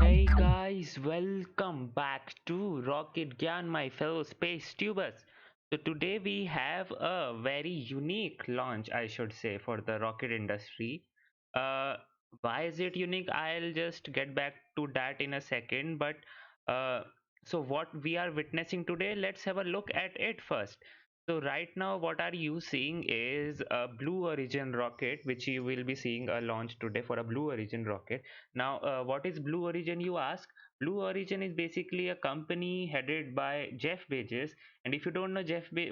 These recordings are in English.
Hey guys, welcome back to Rocket Gyan, my fellow space tubers. So today we have a very unique launch, I should say, for the rocket industry. Uh, why is it unique? I'll just get back to that in a second. But uh, so what we are witnessing today, let's have a look at it first. So right now, what are you seeing is a Blue Origin rocket, which you will be seeing a launch today for a Blue Origin rocket. Now, what is Blue Origin, you ask? Blue Origin is basically a company headed by Jeff Bezos. And if you don't know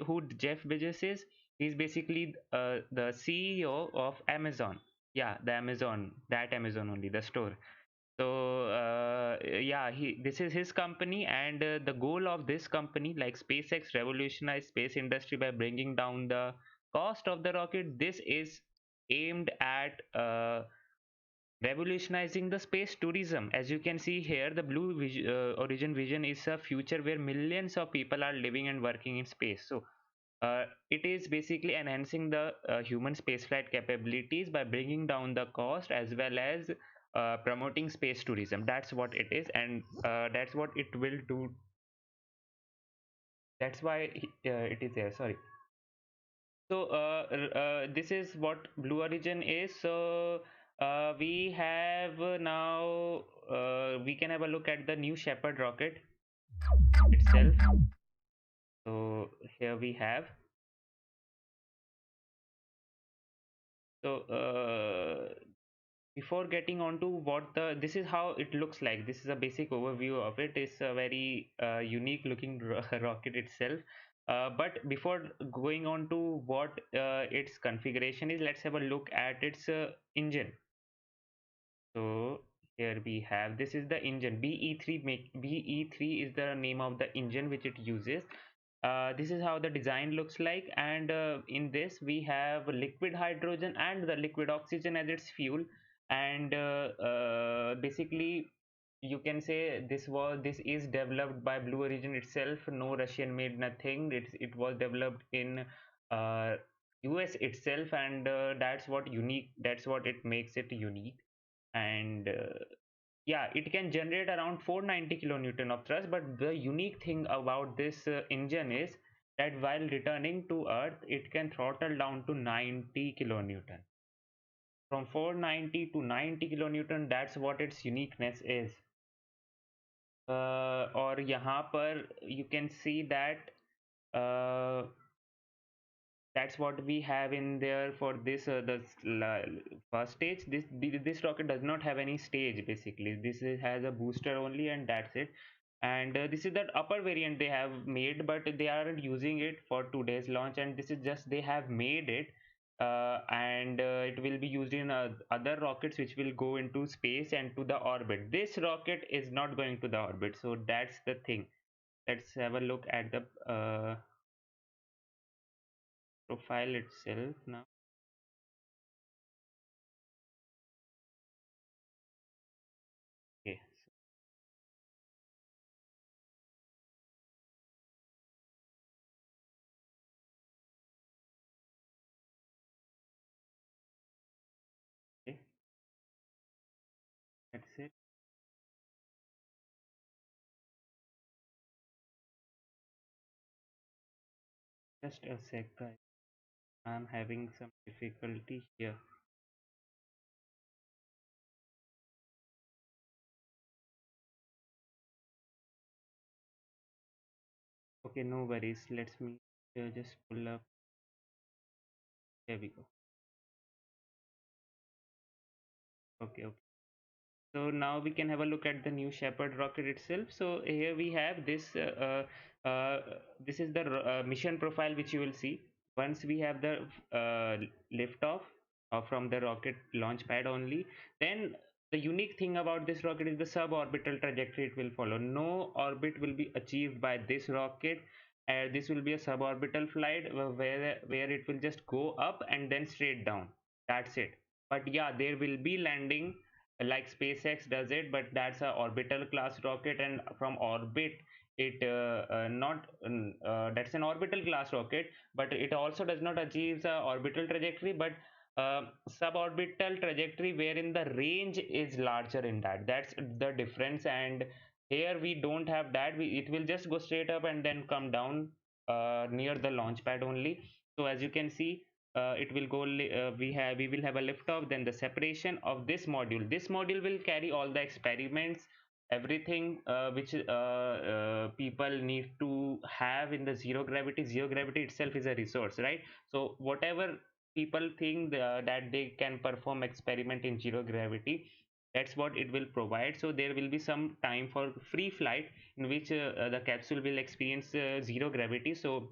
who Jeff Bezos is, he's basically the CEO of Amazon. Yeah, the Amazon, that Amazon only, the store. So yeah, this is his company, and the goal of this company, like SpaceX, revolutionized space industry by bringing down the cost of the rocket. This is aimed at revolutionizing the space tourism. As you can see here, the Origin vision is a future where millions of people are living and working in space. So it is basically enhancing the human spaceflight capabilities by bringing down the cost as well as promoting space tourism. That's what it is, and that's what it will do. That's why it is there. Sorry. So this is what Blue Origin is. So we have now we can have a look at the new Shepard rocket itself. So here we have. So before getting on to what the this is how it looks like. This is a basic overview of it. It's a very unique looking rocket itself. But before going on to what its configuration is, let's have a look at its engine. So here we have, this is the engine BE3 is the name of the engine which it uses. This is how the design looks like, and in this we have liquid hydrogen and the liquid oxygen as its fuel. And basically you can say this is developed by Blue Origin itself. No Russian made, nothing. It was developed in uh, US itself, and that's what it makes it unique. And yeah, it can generate around 490 kilonewton of thrust. But the unique thing about this engine is that while returning to earth, it can throttle down to 90 kilonewton. From 490 to 90 kilonewton, that's what its uniqueness is. और यहाँ पर you can see that uh, that's what we have in there for this first stage. This rocket does not have any stage. Basically has a booster only, and that's it. And this is the upper variant they have made, but they aren't using it for today's launch. And this is just they have made it, and it will be used in other rockets which will go into space and to the orbit. This rocket is not going to the orbit, so that's the thing. Let's have a look at the profile itself now. Okay, okay, that's it. Just a sec, guys. I'm having some difficulty here. Okay, no worries. Let's me just pull up. There we go. Okay, okay. So now we can have a look at the new Shepard rocket itself. So here we have this. This is the mission profile which you will see once we have the liftoff from the rocket launch pad only. Then the unique thing about this rocket is the suborbital trajectory it will follow. No orbit will be achieved by this rocket. This will be a suborbital flight where it will just go up and then straight down. That's it. But yeah, there will be landing like SpaceX does it, but that's a orbital class rocket, and from orbit it not that's an orbital class rocket, but it also does not achieve the orbital trajectory. But suborbital trajectory wherein the range is larger in that. That's the difference. And here we don't have that. It will just go straight up and then come down near the launch pad only. So as you can see, it will go we will have a liftoff, then the separation of this module. This module will carry all the experiments, everything which people need to have in the zero gravity. Zero gravity itself is a resource, right? So whatever people think that they can perform experiment in zero gravity, that's what it will provide. So there will be some time for free flight in which the capsule will experience zero gravity. So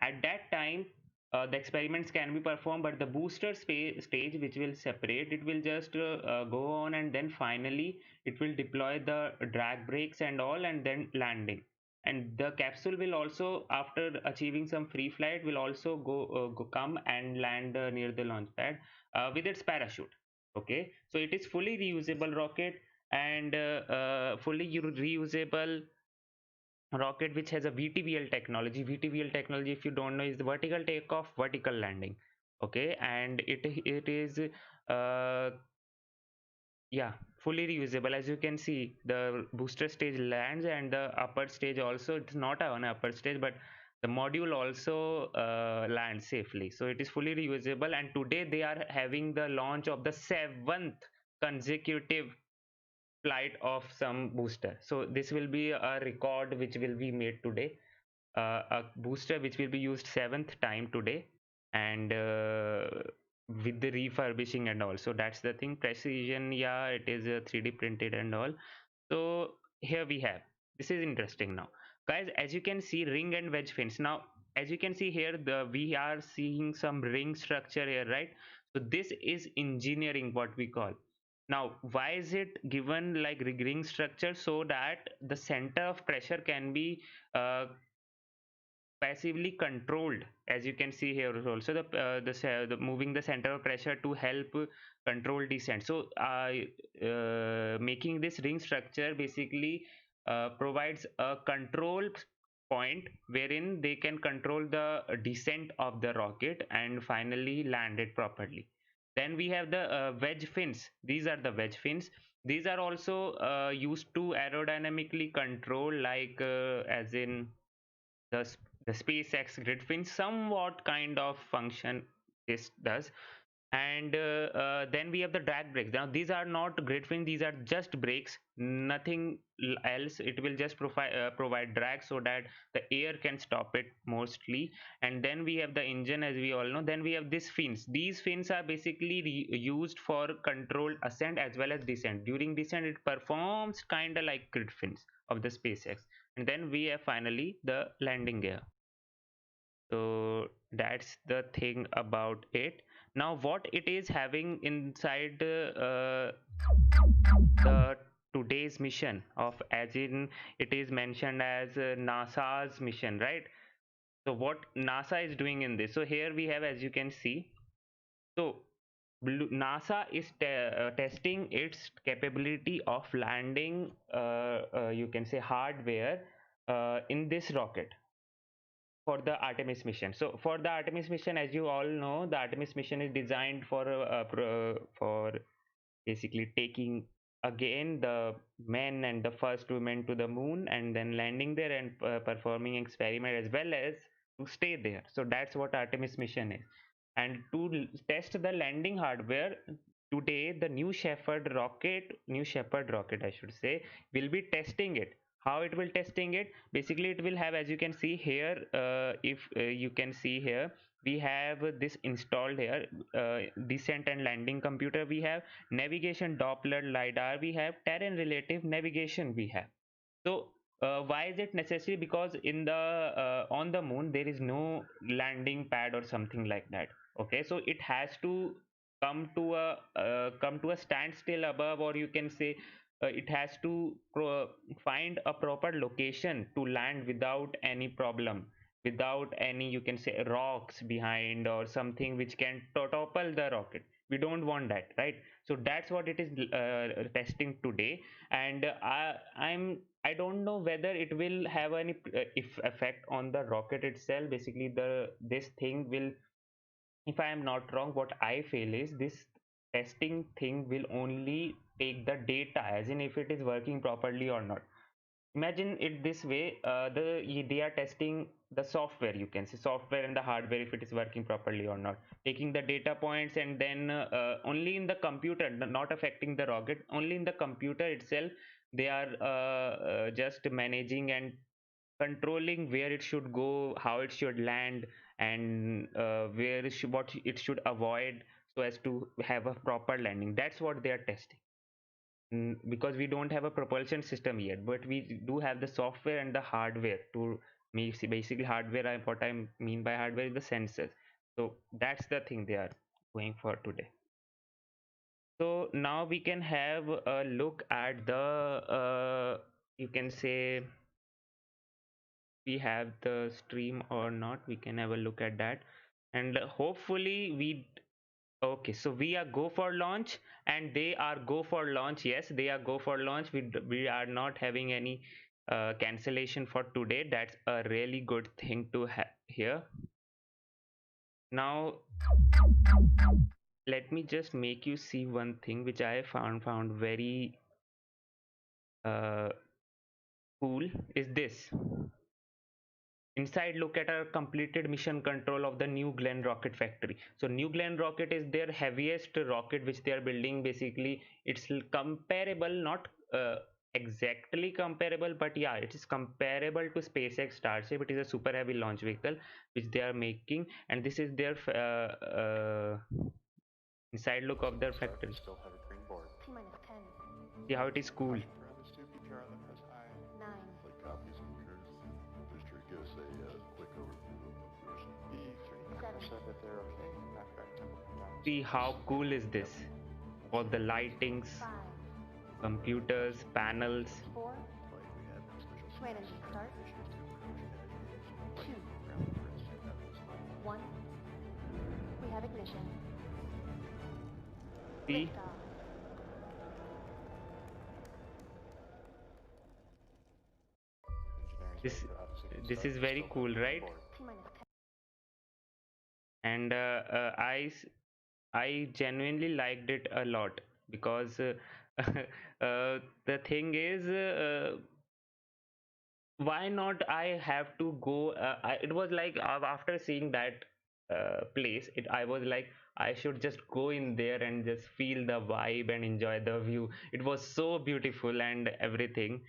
at that time, the experiments can be performed, but the booster stage, which will separate, it will just go on, and then finally it will deploy the drag brakes and all, and then landing. And the capsule will also, after achieving some free flight, will also come and land near the launch pad with its parachute. Okay, so it is fully reusable rocket, and fully reusable rocket which has a VTVL technology. VTVL technology, if you don't know, is the vertical takeoff, vertical landing. Okay, and it is yeah, fully reusable. As you can see, the booster stage lands, and the upper stage also, it's not an upper stage, but the module also lands safely. So it is fully reusable, and today they are having the launch of the seventh consecutive flight of some booster. So this will be a record which will be made today, a booster which will be used seventh time today, and with the refurbishing and all. So that's the thing. Precision, yeah, it is 3D printed and all. So here we have, this is interesting now, guys. As you can see, ring and wedge fins. Now as you can see here, we are seeing some ring structure here, right? So this is engineering, what we call. Now why is it given like ring structure? So that the center of pressure can be uh, passively controlled. As you can see here also, the moving the center of pressure to help control descent. So making this ring structure basically provides a control point wherein they can control the descent of the rocket and finally land it properly. Then we have the wedge fins. These are the wedge fins. These are also used to aerodynamically control, like as in the the SpaceX grid fin, somewhat kind of function this does. And then we have the drag brakes. Now these are not grid fin, these are just brakes, nothing else. It will just provide drag so that the air can stop it mostly. And then we have the engine, as we all know. Then we have these fins. These fins are basically used for controlled ascent as well as descent. During descent it performs kind of like grid fins of the SpaceX. And then we have finally the landing gear. So that's the thing about it. Now what it is having inside the today's mission of, as in it is mentioned as NASA's mission, right? So what NASA is doing in this? So here we have, as you can see, so NASA is testing its capability of landing, you can say, hardware in this rocket for the Artemis mission. So for the Artemis mission, as you all know, the Artemis mission is designed for basically taking again the men and the first women to the moon, and then landing there and performing experiment, as well as to stay there. So that's what Artemis mission is. And to test the landing hardware, today the new Shepard rocket, I should say, will be testing it. How it will testing it? Basically it will have, as you can see here, if you can see here, we have this installed here, descent and landing computer we have, navigation Doppler lidar we have, terrain relative navigation we have. So why is it necessary? Because in the on the moon there is no landing pad or something like that. Okay, so it has to come to a standstill above, or you can say it has to find a proper location to land without any problem, without any, you can say, rocks behind or something which can topple the rocket. We don't want that, right? So that's what it is testing today. And I don't know whether it will have any if effect on the rocket itself. Basically the this thing will if I am not wrong, what I feel is this testing thing will only take the data, as in if it is working properly or not. Imagine it this way: they are testing the software. You can say software and the hardware, if it is working properly or not. Taking the data points, and then only in the computer, not affecting the rocket. Only in the computer itself, they are just managing and controlling where it should go, how it should land, and what it should avoid, so as to have a proper landing. That's what they are testing. Because we don't have a propulsion system yet, but we do have the software and the hardware to make. Basically, hardware, what I mean by hardware is the sensors. So that's the thing they are going for today. So now we can have a look at the you can say, we have the stream or not. We can have a look at that, and hopefully we. Okay, so we are go for launch and they are go for launch. Yes, they are go for launch. We are not having any cancellation for today. That's a really good thing to hear. Now let me just make you see one thing which I found very uh, cool. Is this inside look at our completed mission control of the New Glenn rocket factory. So New Glenn rocket is their heaviest rocket which they are building. Basically it's comparable, not exactly comparable, but yeah, it is comparable to SpaceX Starship. It is a super heavy launch vehicle which they are making, and this is their inside look of their factory. Still have a green board. T-minus 10, See how it is cool. Caution around this tube, PTR that has high. 9, Like copies and curves. Booster, give us a quick overview of yours. B-30 said that they're okay. Backpack tempo come down. See how cool is this? All the lightings, 5, computers, panels. 4, Like we have no special Command engine start. issues to approach 2, ground clearance to have this 1. We have ignition. See, Liftoff. Engineering this said for out-of-sequence this start, is very still have cool, a green right? board. T-minus 10. And I genuinely liked it a lot, because the thing is, why not I have to go. It was like, after seeing that place, I was like, I should just go in there and just feel the vibe and enjoy the view. It was so beautiful and everything.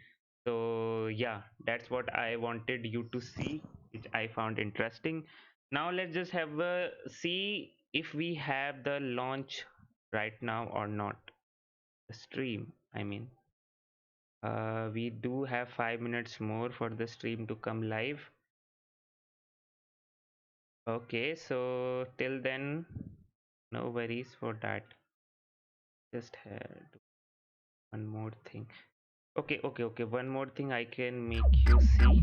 So yeah, that's what I wanted you to see, which I found interesting. Now let's just have a see if we have the launch right now or not. The stream, I mean. We do have 5 minutes more for the stream to come live. Okay, so till then, no worries for that. Just had one more thing. Okay. One more thing I can make you see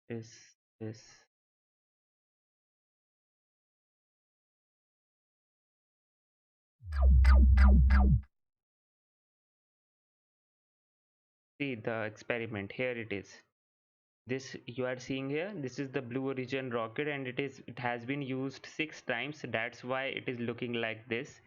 is this. See the experiment. Here it is. This you are seeing here. This is the Blue Origin rocket, and it has been used 6 times. That's why it is looking like this.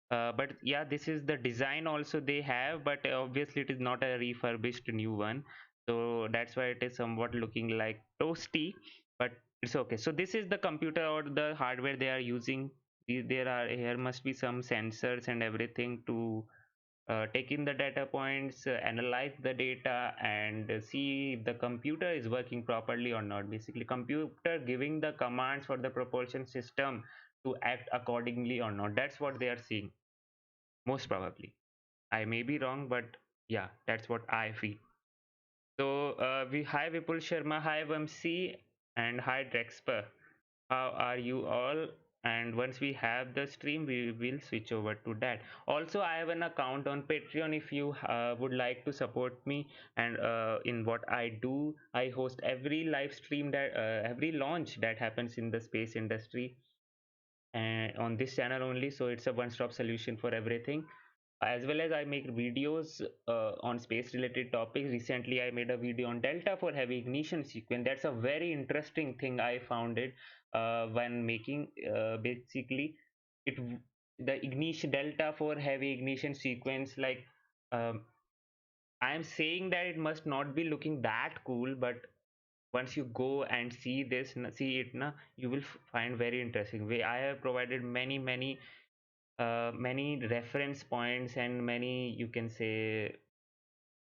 But yeah, this is the design also they have, but obviously it is not a refurbished new one, so that's why it is somewhat looking like toasty, but it's okay. So this is the computer or the hardware they are using. Here must be some sensors and everything to take in the data points, analyze the data, and see if the computer is working properly or not. Basically computer giving the commands for the propulsion system to act accordingly or not. That's what they are seeing, most probably. I may be wrong, but yeah, that's what I feel. So we hi Vipul Sharma, hi Vamsi, and hi Drexper. How are you all? And once we have the stream, we will switch over to that. Also, I have an account on Patreon. If you would like to support me and in what I do, I host every live stream that every launch that happens in the space industry, and on this channel only. So it's a one-stop solution for everything. as well as I make videos on space related topics. Recently I made a video on delta for heavy ignition sequence. That's a very interesting thing I found it when making basically it the ignition delta for heavy ignition sequence, like um, I am saying that it must not be looking that cool, but once you go and see this, see it na, you will find very interesting way. I have provided many reference points and many, you can say,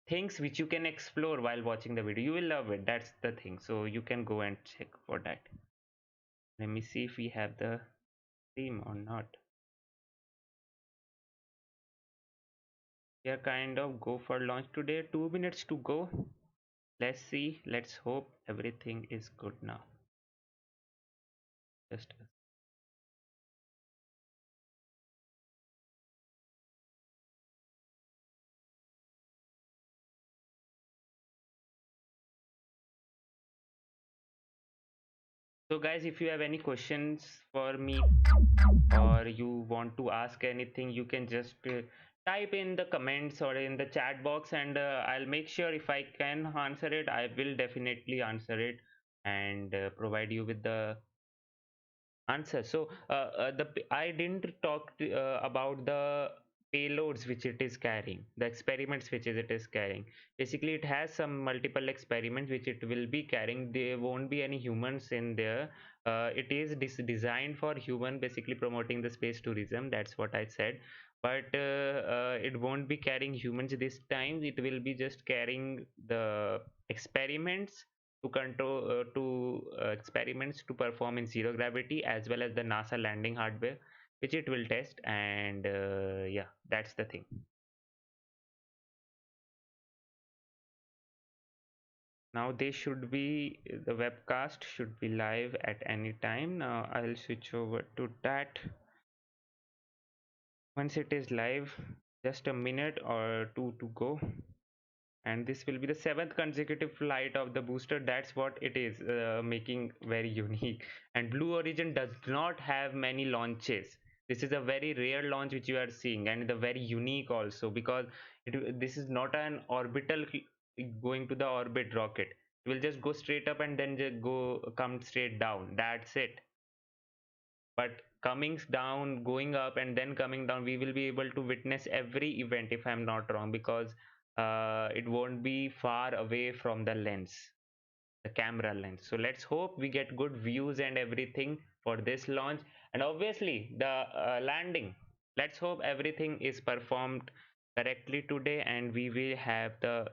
things which you can explore while watching the video. You will love it, that's the thing. So you can go and check for that. Let me see if we have the theme or not. We are kind of go for launch today. 2 minutes to go. Let's see, let's hope everything is good now. Just so guys, if you have any questions for me or you want to ask anything, you can just type in the comments or in the chat box, and I'll make sure if I can answer it, I will definitely answer it and provide you with the answer. So I didn't talk about the payloads which it is carrying, the experiments which it is carrying. Basically, it has some multiple experiments which it will be carrying. There won't be any humans in there. It is designed for human, basically promoting the space tourism. That's what I said. But it won't be carrying humans this time. It will be just carrying the experiments to control experiments to perform in zero gravity, as well as the NASA landing hardware which it will test. And yeah, that's the thing. Now they should be, the webcast should be live at any time. Now I'll switch over to that. Once it is live, just a minute or two to go, and this will be the seventh consecutive flight of the booster. That's what it is making very unique. And Blue Origin does not have many launches. This is a very rare launch which you are seeing, and the very unique also, because this is not an orbital going to the orbit rocket. It will just go straight up and then just come straight down, that's it. But coming down, going up, and then coming down, we will be able to witness every event, if I'm not wrong, because it won't be far away from the lens, the camera lens. So let's hope we get good views and everything for this launch, and obviously the landing. Let's hope everything is performed correctly today and we will have the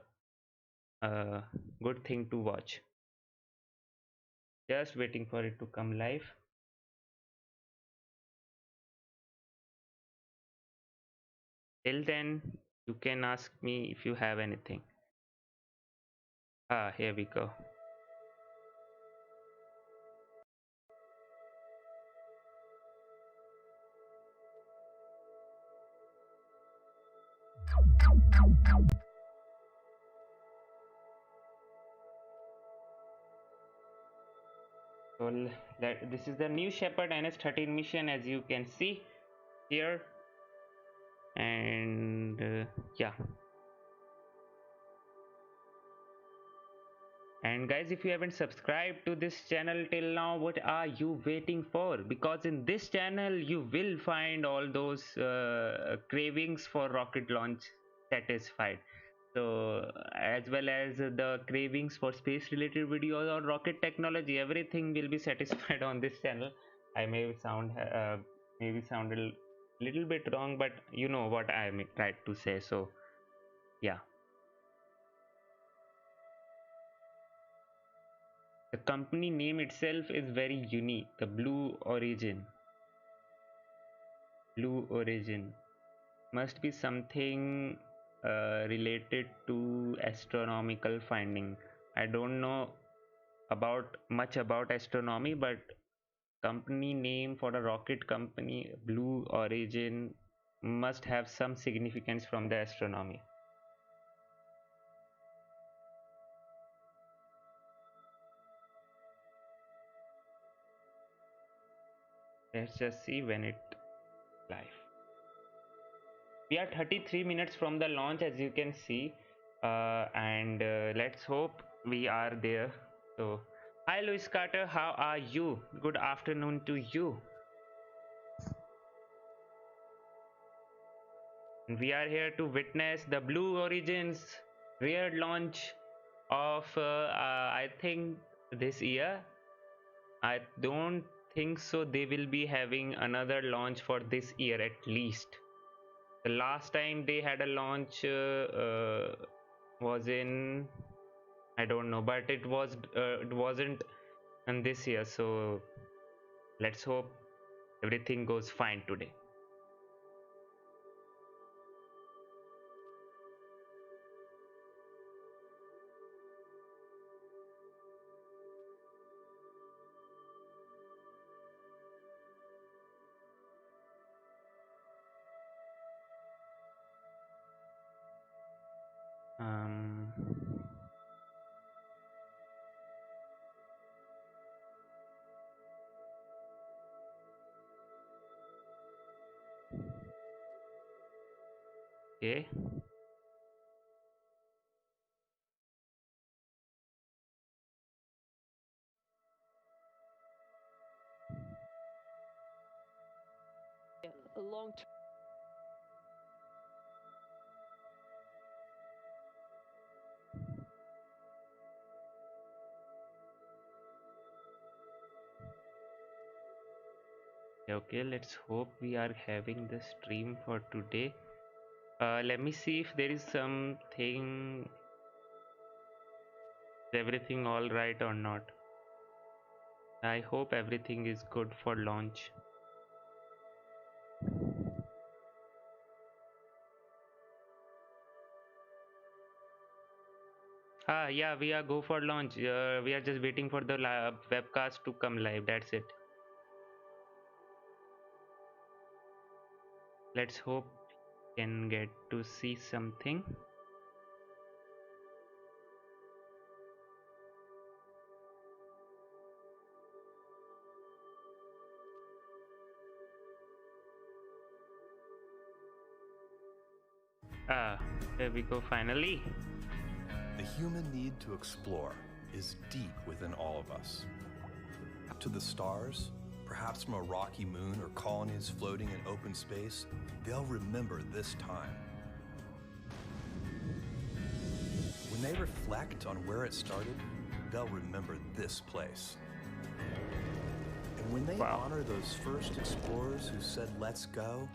uh, good thing to watch. Just waiting for it to come live. Till then, you can ask me if you have anything. Ah, here we go. So this is the new Shepard NS-13 mission, as you can see here. And yeah. And guys, if you haven't subscribed to this channel till now, what are you waiting for? Because in this channel, you will find all those cravings for rocket launch satisfied. So as well as the cravings for space related videos or rocket technology, everything will be satisfied on this channel. I may sound a little bit wrong, but you know what I tried to say. So yeah. The company name itself is very unique. The Blue Origin. Blue Origin must be something related to astronomical finding. I don't know about much about astronomy, but company name for a rocket company, Blue Origin, must have some significance from the astronomy. Let's just see when it live. We are 33 minutes from the launch, as you can see, and let's hope we are there. So, hi, Luis Carter, how are you? Good afternoon to you. We are here to witness the Blue Origin's weird launch of, I think, this year. I don't think so. They will be having another launch for this year at least. The last time they had a launch was in, I don't know, but it wasn't in this year. So let's hope everything goes fine today. Um, okay. A long term. Okay, let's hope we are having the stream for today. Let me see if there is something, everything all right or not. I hope everything is good for launch. Yeah, we are go for launch. We are just waiting for the webcast to come live. That's it. Let's hope we can get to see something. There we go finally. The human need to explore is deep within all of us. Up to the stars, perhaps from a rocky moon or colonies floating in open space, they'll remember this time. When they reflect on where it started, they'll remember this place. And when they honor those first explorers who said, "Let's go,"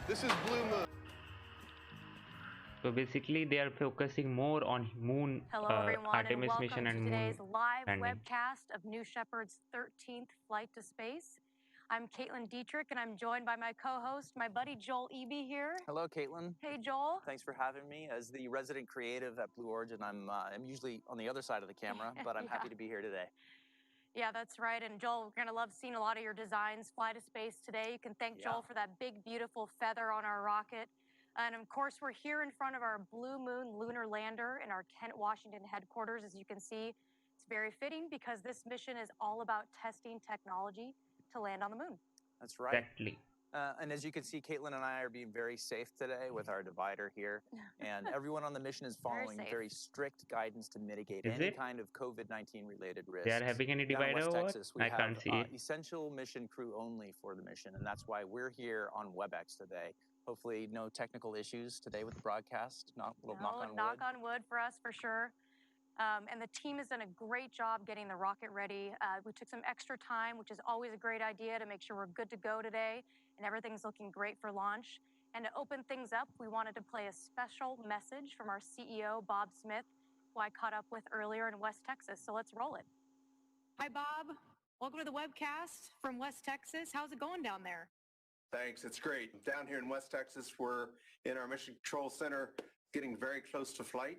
this is Blue Moon. So basically, they are focusing more on moon, Hello, everyone, Artemis and mission welcome and to moon today's live landing. webcast of New Shepard's 13th flight to space. I'm Caitlin Dietrich, and I'm joined by my co-host, my buddy Joel Eby here. Hello, Caitlin. Hey, Joel. Thanks for having me. As the resident creative at Blue Origin, I'm usually on the other side of the camera, but I'm happy to be here today. Yeah, that's right. And Joel, we're going to love seeing a lot of your designs fly to space today. You can thank Joel for that big, beautiful feather on our rocket. And of course, we're here in front of our Blue Moon lunar lander in our Kent, Washington headquarters. As you can see, it's very fitting because this mission is all about testing technology to land on the moon. That's right. Exactly. And as you can see, Caitlin and I are being very safe today with our divider here. And everyone on the mission is following very strict guidance to mitigate any kind of COVID-19 related risks. They are having any Down in divider West or what? Texas, we I have can't see it. essential mission crew only for the mission. And that's why we're here on WebEx today. Hopefully no technical issues today with the broadcast. Knock on wood For us, for sure. And the team has done a great job getting the rocket ready. We took some extra time, which is always a great idea, to make sure we're good to go today and everything's looking great for launch. And to open things up, we wanted to play a special message from our CEO, Bob Smith, who I caught up with earlier in West Texas. So let's roll it. Hi, Bob. Welcome to the webcast from West Texas. How's it going down there? Thanks, it's great. Down here in West Texas, we're in our Mission Control Center, getting very close to flight.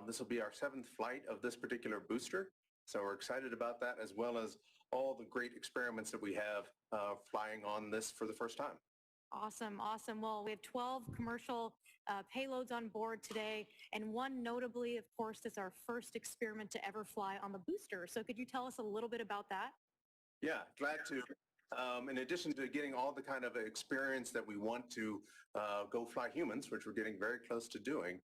This will be our 7th flight of this particular booster. So we're excited about that, as well as all the great experiments that we have flying on this for the first time. Awesome, awesome. Well, we have 12 commercial payloads on board today, and one notably, of course, is our first experiment to ever fly on the booster. So could you tell us a little bit about that? Yeah, glad to. In addition to getting all the kind of experience that we want to go fly humans, which we're getting very close to doing,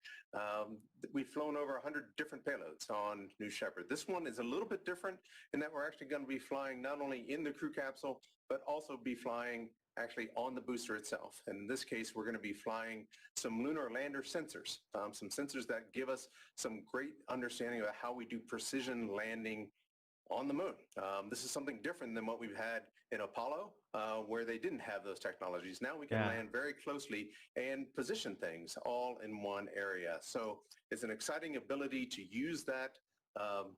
we've flown over 100 different payloads on New Shepard. This one is a little bit different in that we're actually going to be flying not only in the crew capsule, but also be flying actually on the booster itself. And in this case, we're going to be flying some lunar lander sensors, some sensors that give us some great understanding of how we do precision landing on the moon. This is something different than what we've had in Apollo, where they didn't have those technologies. Now we can land very closely and position things all in one area. So it's an exciting ability to use that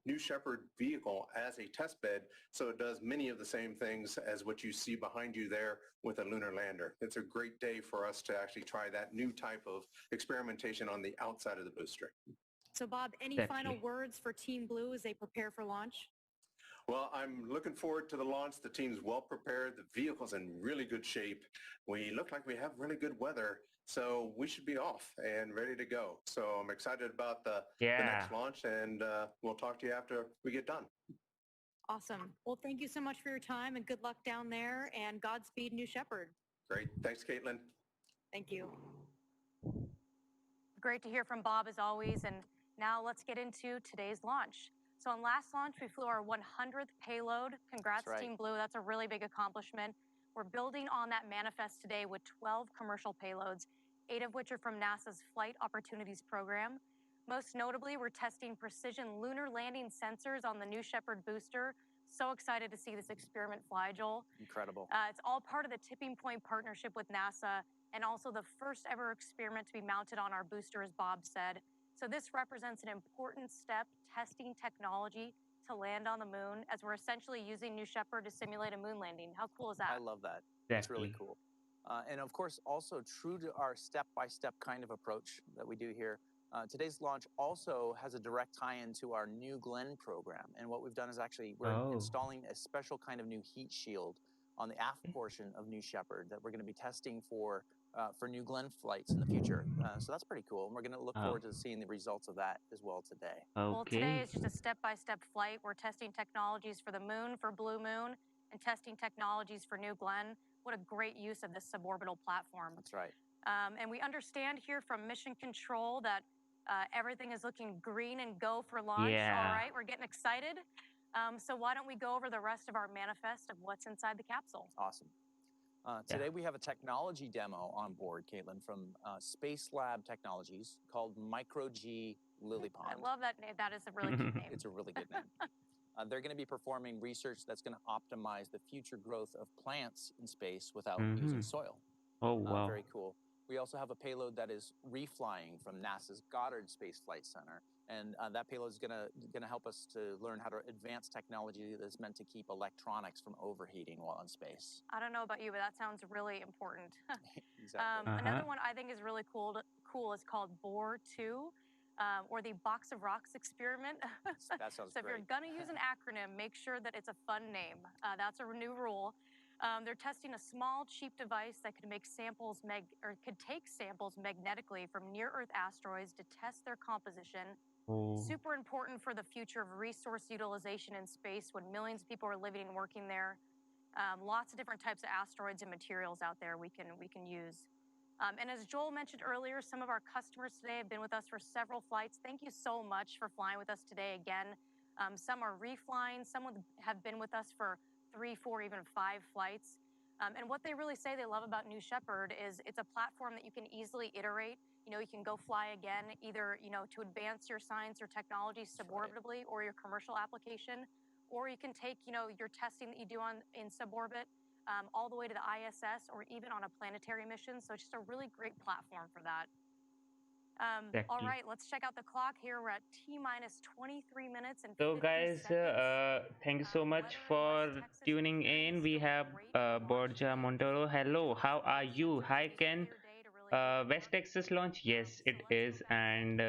New Shepard vehicle as a test bed, so it does many of the same things as what you see behind you there with a lunar lander. It's a great day for us to actually try that new type of experimentation on the outside of the booster. So Bob, any final words for Team Blue as they prepare for launch? Well, I'm looking forward to the launch. The team's well prepared. The vehicle's in really good shape. We look like we have really good weather, so we should be off and ready to go. So I'm excited about the next launch, and we'll talk to you after we get done. Awesome. Well, thank you so much for your time, and good luck down there, and Godspeed, New Shepard. Great. Thanks, Caitlin. Thank you. Great to hear from Bob as always. And now let's get into today's launch. So on last launch, we flew our 100th payload. Congrats, Team Blue. That's a really big accomplishment. We're building on that manifest today with 12 commercial payloads, 8 of which are from NASA's Flight Opportunities Program. Most notably, we're testing precision lunar landing sensors on the New Shepard booster. So excited to see this experiment fly, Joel. Incredible. It's all part of the Tipping Point partnership with NASA, and also the first ever experiment to be mounted on our booster, as Bob said. So this represents an important step testing technology to land on the moon, as we're essentially using New Shepard to simulate a moon landing. How cool is that? I love that. That's really cool. And of course, also true to our step-by-step kind of approach that we do here, today's launch also has a direct tie-in to our New Glenn program. And what we've done is actually we're installing a special kind of new heat shield on the aft portion of New Shepard that we're going to be testing for New Glenn flights in the future. So that's pretty cool. And we're going to look forward to seeing the results of that as well today. Well, today is just a step-by-step flight. We're testing technologies for the moon, for Blue Moon, and testing technologies for New Glenn. What a great use of this suborbital platform. That's right. And we understand here from Mission Control that everything is looking green and go for launch. All right, we're getting excited. So why don't we go over the rest of our manifest of what's inside the capsule? Awesome. Today we have a technology demo on board, Caitlin, from Space Lab Technologies called Micro G Lily Pond. I love that name. That is a really cute name. It's a really good name. They're going to be performing research that's going to optimize the future growth of plants in space without using soil. Oh, wow. Very cool. We also have a payload that is reflying from NASA's Goddard Space Flight Center. And that payload is going to help us to learn how to advance technology that's meant to keep electronics from overheating while in space. I don't know about you, but that sounds really important. Exactly. Another one I think is really cool is called BOR 2, or the Box of Rocks experiment. That sounds So if you're going to use an acronym, make sure that it's a fun name. That's a new rule. They're testing a small, cheap device that could take samples magnetically from near-Earth asteroids to test their composition. Super important for the future of resource utilization in space when millions of people are living and working there. Lots of different types of asteroids and materials out there we can use. And as Joel mentioned earlier, some of our customers today have been with us for several flights. Thank you so much for flying with us today again. Some are reflying. Some have been with us for 3, 4, even 5 flights. And what they really say they love about New Shepard is it's a platform that you can easily iterate. You know, you can go fly again, either, to advance your science or technology suborbitably or your commercial application, or you can take, your testing that you do in suborbit all the way to the ISS or even on a planetary mission. So it's just a really great platform for that. All right, let's check out the clock here. We're at T-minus 23 minutes and 50 guys, seconds. thank you so much for tuning in. We have Borja Montoro. Hello, how are you? Hi, Ken. West Texas launch? Yes, it is. And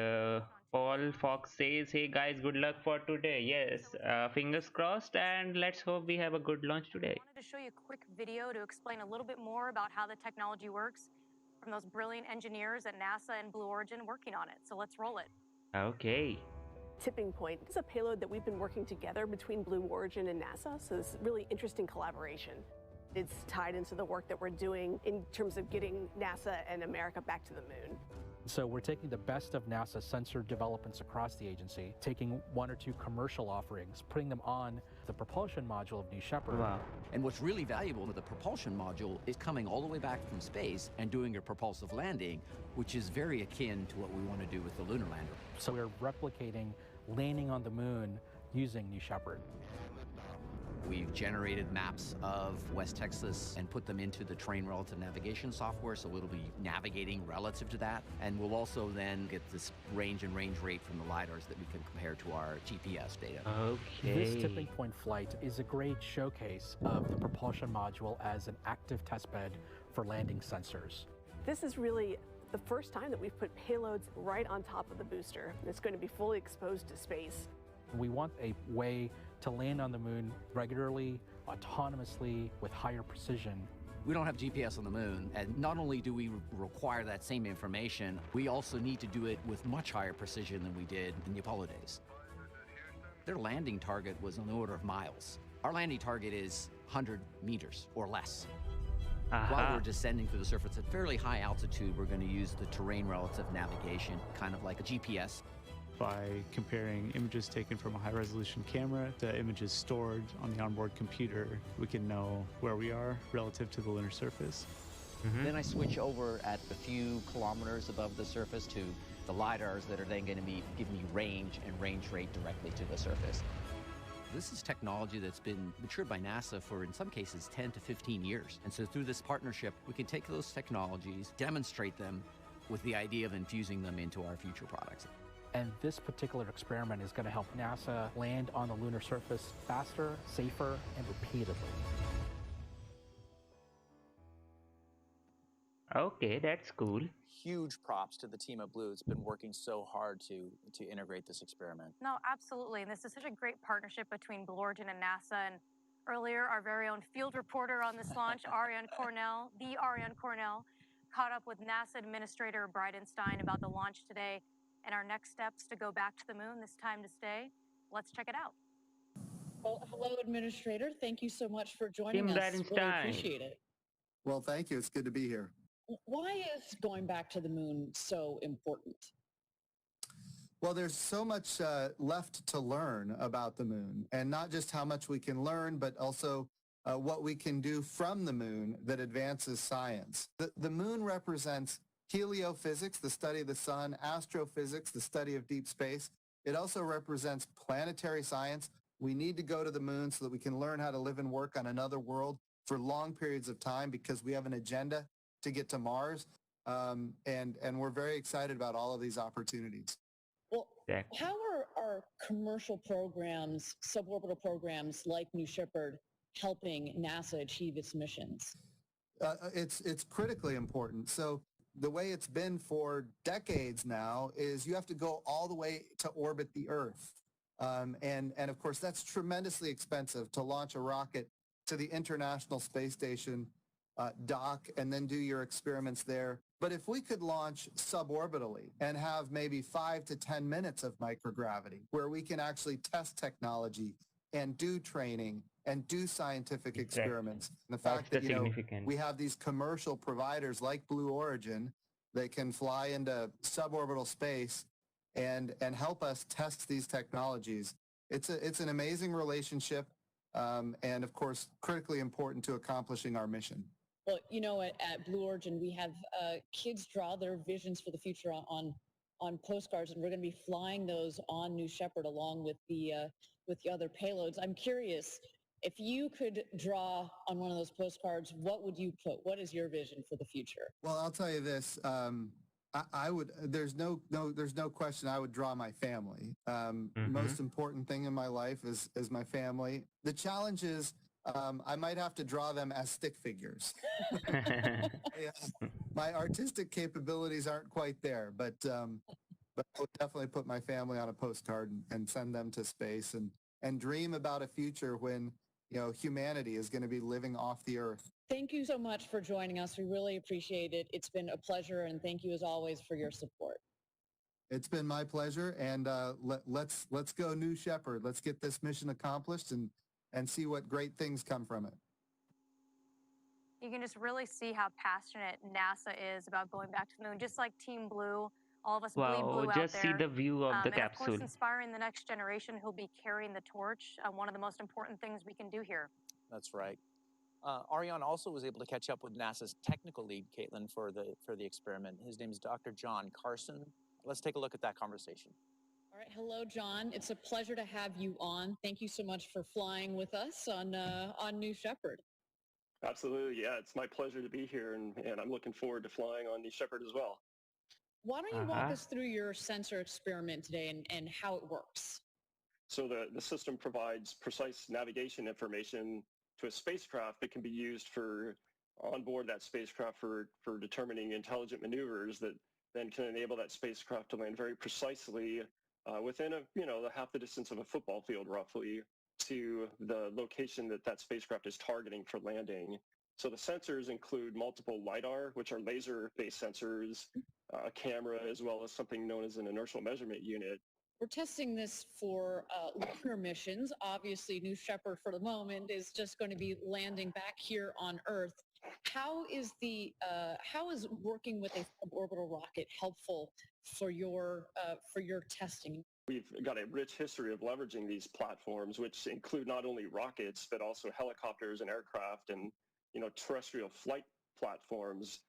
Paul Fox says, hey guys, good luck for today. Yes, fingers crossed, and let's hope we have a good launch today. I wanted to show you a quick video to explain a little bit more about how the technology works from those brilliant engineers at NASA and Blue Origin working on it. So let's roll it. Okay. Tipping Point is a payload that we've been working together between Blue Origin and NASA, so it's really interesting collaboration. It's tied into the work that we're doing in terms of getting NASA and America back to the moon. So we're taking the best of NASA sensor developments across the agency, taking one or two commercial offerings, putting them on the propulsion module of New Shepard. Wow. And what's really valuable with the propulsion module is coming all the way back from space and doing a propulsive landing, which is very akin to what we want to do with the lunar lander. So we're replicating landing on the moon using New Shepard. We've generated maps of West Texas and put them into the terrain relative navigation software, so it'll be navigating relative to that. And we'll also then get this range and range rate from the LiDARs that we can compare to our GPS data. Okay. This tipping point flight is a great showcase of the propulsion module as an active testbed for landing sensors. This is really the first time that we've put payloads right on top of the booster. It's going to be fully exposed to space. We want a way to land on the moon regularly, autonomously, with higher precision. We don't have GPS on the moon, and not only do we require that same information, we also need to do it with much higher precision than we did in the Apollo days. Their landing target was on the order of miles. Our landing target is 100 meters or less. While we're descending through the surface at fairly high altitude, we're going to use the terrain relative navigation, kind of like a GPS. By comparing images taken from a high-resolution camera to images stored on the onboard computer, we can know where we are relative to the lunar surface. Then I switch over at a few kilometers above the surface to the LiDARs that are then going to be giving me range and range rate directly to the surface. This is technology that's been matured by NASA for, in some cases, 10 to 15 years. And so through this partnership, we can take those technologies, demonstrate them with the idea of infusing them into our future products. And this particular experiment is going to help NASA land on the lunar surface faster, safer, and repeatedly. Okay, that's cool. Huge props to the team at Blue. It's been working so hard to integrate this experiment. No, absolutely. And this is such a great partnership between Blue Origin and NASA. And earlier, our very own field reporter on this launch, Ariane Cornell, caught up with NASA Administrator Bridenstine about the launch today and our next steps to go back to the moon, this time to stay. Let's check it out. Well, hello, Administrator. Thank you so much for joining Tim us. Really Bridenstine. appreciate it. Well, thank you. It's good to be here. Why is going back to the moon so important? Well, there's so much left to learn about the moon, and not just how much we can learn, but also what we can do from the moon that advances science. The moon represents heliophysics, the study of the sun, astrophysics, the study of deep space. It also represents planetary science. We need to go to the moon so that we can learn how to live and work on another world for long periods of time, because we have an agenda to get to Mars. And we're very excited about all of these opportunities. Well, how are our commercial programs, suborbital programs like New Shepard, helping NASA achieve its missions? It's critically important. So the way it's been for decades now is you have to go all the way to orbit the Earth. And of course, that's tremendously expensive to launch a rocket to the International Space Station, dock, and then do your experiments there. But if we could launch suborbitally and have maybe 5 to 10 minutes of microgravity where we can actually test technology and do training and do scientific experiments. And the fact that, we have these commercial providers like Blue Origin that can fly into suborbital space and help us test these technologies. It's an amazing relationship, and of course, critically important to accomplishing our mission. Well, at Blue Origin, we have kids draw their visions for the future on postcards, and we're going to be flying those on New Shepard along with the other payloads. I'm curious, if you could draw on one of those postcards, what would you put? What is your vision for the future? Well, I'll tell you this. I would. There's no question. I would draw my family. Most important thing in my life is my family. The challenge is I might have to draw them as stick figures. My artistic capabilities aren't quite there, but I would definitely put my family on a postcard and send them to space and dream about a future when humanity is going to be living off the Earth. Thank you so much for joining us. We really appreciate it. It's been a pleasure, and thank you as always for your support. It's been my pleasure, and let's go New Shepard. Let's get this mission accomplished and see what great things come from it. You can just really see how passionate NASA is about going back to the moon, just like Team Blue, all of us bleed Wow, blue out just see there. the view of the And of course, capsule. inspiring the next generation who'll be carrying the torch, one of the most important things we can do here. That's right. Ariane also was able to catch up with NASA's technical lead, Caitlin, for the experiment. His name is Dr. John Carson. Let's take a look at that conversation. All right, hello, John. It's a pleasure to have you on. Thank you so much for flying with us on New Shepard. Absolutely, yeah. It's my pleasure to be here, and I'm looking forward to flying on New Shepard as well. Why don't you walk us through your sensor experiment today and how it works? So the system provides precise navigation information to a spacecraft that can be used for onboard that spacecraft for determining intelligent maneuvers that then can enable that spacecraft to land very precisely within half the distance of a football field roughly to the location that that spacecraft is targeting for landing. So the sensors include multiple LiDAR, which are laser-based sensors, a camera, as well as something known as an inertial measurement unit. We're testing this for lunar missions. Obviously, New Shepard for the moment is just going to be landing back here on Earth. How is working with a suborbital rocket helpful for your testing? We've got a rich history of leveraging these platforms, which include not only rockets, but also helicopters and aircraft and terrestrial flight platforms.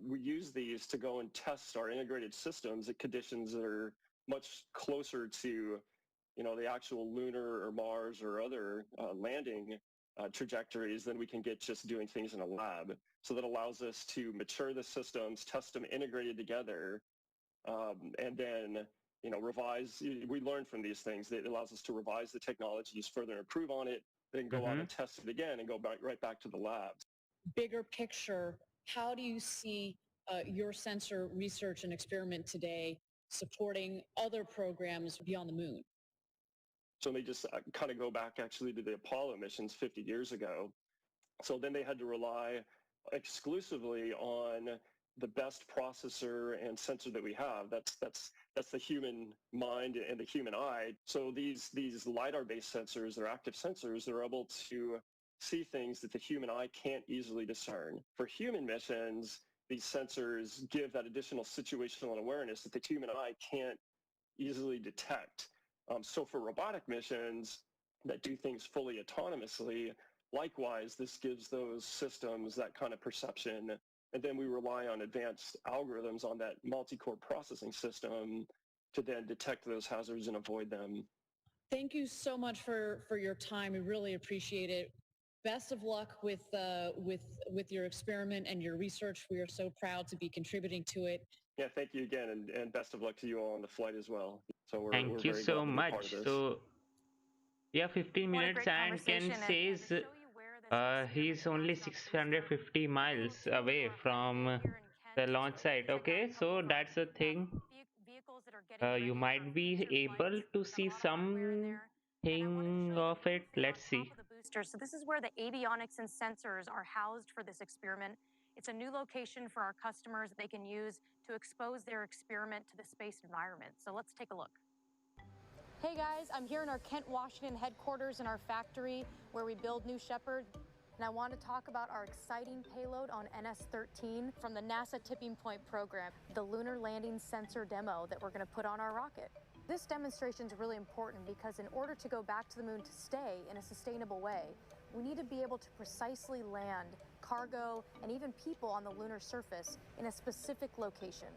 We use these to go and test our integrated systems at conditions that are much closer to the actual lunar or Mars or other landing trajectories than we can get just doing things in a lab. So that allows us to mature the systems, test them integrated together, and then revise. We learn from these things. It allows us to revise the technologies, further improve on it, then go on and test it again and go right back to the labs. Bigger picture, how do you see your sensor research and experiment today supporting other programs beyond the moon? So they just kind of go back actually to the Apollo missions 50 years ago. So then they had to rely exclusively on the best processor and sensor that we have. That's the human mind and the human eye. So these LiDAR-based sensors, they're active sensors, they're able to see things that the human eye can't easily discern. For human missions, these sensors give that additional situational awareness that the human eye can't easily detect. So for robotic missions that do things fully autonomously, likewise, this gives those systems that kind of perception. And then we rely on advanced algorithms on that multi-core processing system to then detect those hazards and avoid them. Thank you so much for your time. We really appreciate it. Best of luck with your experiment and your research. We are so proud to be contributing to it. Yeah, thank you again, and best of luck to you all on the flight as well. So we're Thank you very so glad to be part much. of this. So yeah, 15 What a minutes, great and Ken conversation, says he's only 650 miles away from the launch site. Okay, so that's the thing. You might be able to see something of it. Let's see. So this is where the avionics and sensors are housed for this experiment. It's a new location for our customers that they can use to expose their experiment to the space environment. So let's take a look. Hey guys, I'm here in our Kent, Washington headquarters in our factory where we build New Shepard. And I want to talk about our exciting payload on NS-13 from the NASA Tipping Point program, the Lunar Landing Sensor demo that we're going to put on our rocket. This demonstration is really important because in order to go back to the moon to stay in a sustainable way, we need to be able to precisely land cargo and even people on the lunar surface in a specific location.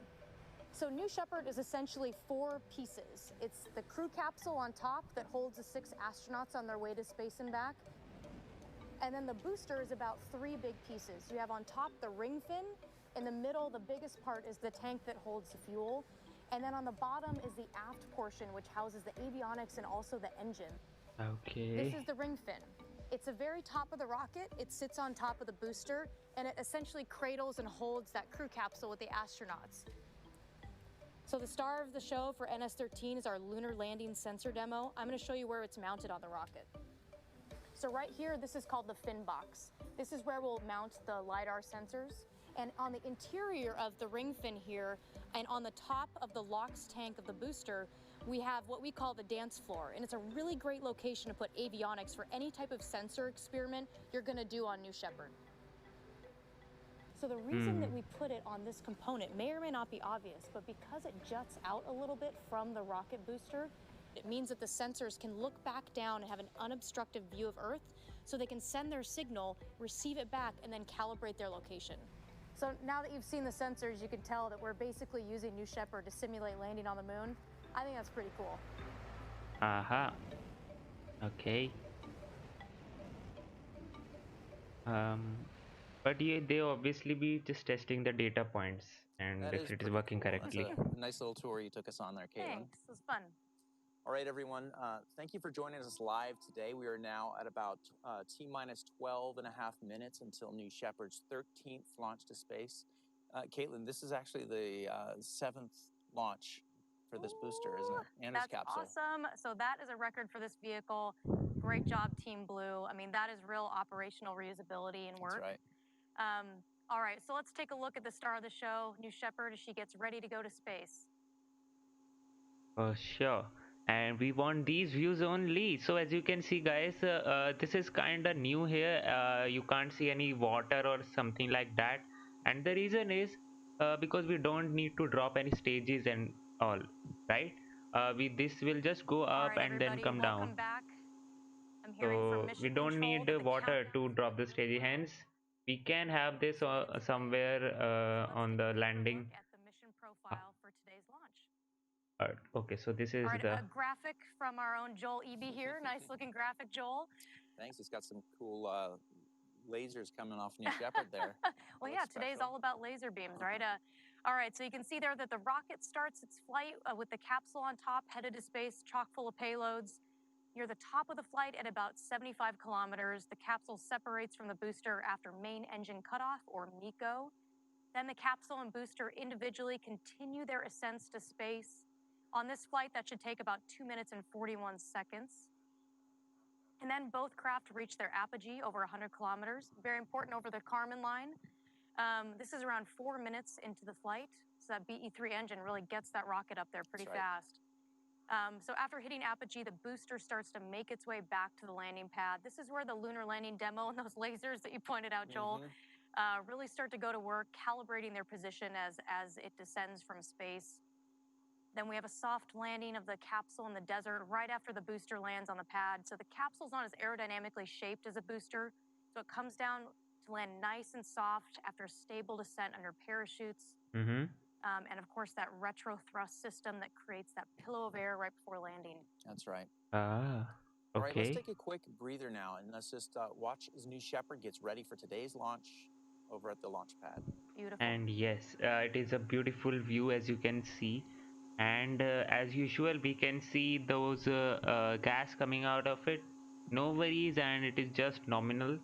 So New Shepard is essentially 4 pieces. It's the crew capsule on top that holds the 6 astronauts on their way to space and back. And then the booster is about 3 big pieces. You have on top the ring fin. In the middle, the biggest part is the tank that holds the fuel. And then on the bottom is the aft portion, which houses the avionics and also the engine. Okay. This is the ring fin. It's the very top of the rocket. It sits on top of the booster, and it essentially cradles and holds that crew capsule with the astronauts. So the star of the show for NS-13 is our Lunar Landing Sensor demo. I'm going to show you where it's mounted on the rocket. So right here, this is called the fin box. This is where we'll mount the LiDAR sensors. And on the interior of the ring fin here, and on the top of the LOX tank of the booster, we have what we call the dance floor. And it's a really great location to put avionics for any type of sensor experiment you're going to do on New Shepard. So the reason that we put it on this component may or may not be obvious, but because it juts out a little bit from the rocket booster, it means that the sensors can look back down and have an unobstructed view of Earth, so they can send their signal, receive it back, and then calibrate their location. So now that you've seen the sensors, you can tell that we're basically using New Shepard to simulate landing on the moon. I think that's pretty cool. Aha. Okay. But yeah, they obviously be just testing the data points and That if is it is pretty working cool. correctly. That's a nice little tour you took us on there, Caitlin. Thanks, it was fun. All right, everyone. Thank you for joining us live today. We are now at about T-minus 12 and a half minutes until New Shepard's 13th launch to space. Caitlin, this is actually the 7th launch for this booster, isn't it? And this capsule. That's awesome. So that is a record for this vehicle. Great job, Team Blue. I mean, that is real operational reusability and work. That's right. All right, so let's take a look at the star of the show, New Shepard, as she gets ready to go to space. For sure. And we want these views only. So as you can see, guys, this is kind of new here. You can't see any water or something like that. And the reason is because we don't need to drop any stages and all, right? This will just go up and then come down. Welcome back. I'm hearing from So Mission we don't Control need that the water countdown to drop the stage. Hence, we can have this somewhere on the landing. at the mission profile for today's launch. Okay, so this is All right, the a graphic from our own Joel Eby here. Nice looking graphic, Joel. Thanks. It's got some cool lasers coming off New Shepard there. Well, yeah, today's all about laser beams, right? All right, so you can see there that the rocket starts its flight with the capsule on top, headed to space, chock full of payloads. Near the top of the flight at about 75 kilometers, the capsule separates from the booster after main engine cutoff, or MECO. Then the capsule and booster individually continue their ascents to space. On this flight, that should take about 2 minutes and 41 seconds. And then both craft reach their apogee over 100 kilometers. Very important over the Kármán line. This is around 4 minutes into the flight. So that BE-3 engine really gets that rocket up there pretty fast. So after hitting apogee, the booster starts to make its way back to the landing pad. This is where the lunar landing demo and those lasers that you pointed out, Joel, really start to go to work, calibrating their position as it descends from space. Then we have a soft landing of the capsule in the desert right after the booster lands on the pad. So the capsule's not as aerodynamically shaped as a booster, so it comes down to land nice and soft after a stable descent under parachutes. And of course, that retro thrust system that creates that pillow of air right before landing. That's right. okay. All right, let's take a quick breather now, and let's just watch as New Shepard gets ready for today's launch over at the launch pad. Beautiful. And yes, it is a beautiful view, as you can see. And as usual, we can see those gas coming out of it. No worries, and it is just nominal.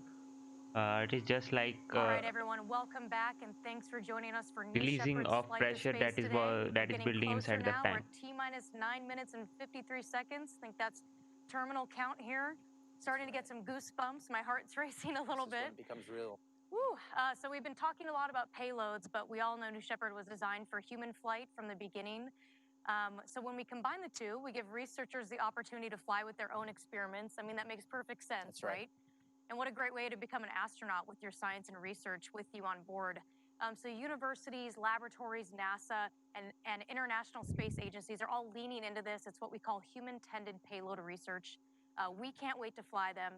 It is just like all right, everyone, welcome back, and thanks for joining us for New releasing Shepard's of flight pressure to space that is building inside the now. tank. We're at T-minus 9 minutes and 53 seconds. I think that's terminal count here. Starting to get some goosebumps. My heart's racing a little bit. When it becomes real. Woo. So we've been talking a lot about payloads, but we all know New Shepard was designed for human flight from the beginning. So when we combine the two, we give researchers the opportunity to fly with their own experiments. I mean, that makes perfect sense, right? And what a great way to become an astronaut with your science and research with you on board. So universities, laboratories, NASA, and international space agencies are all leaning into this. It's what we call human-tended payload research. We can't wait to fly them.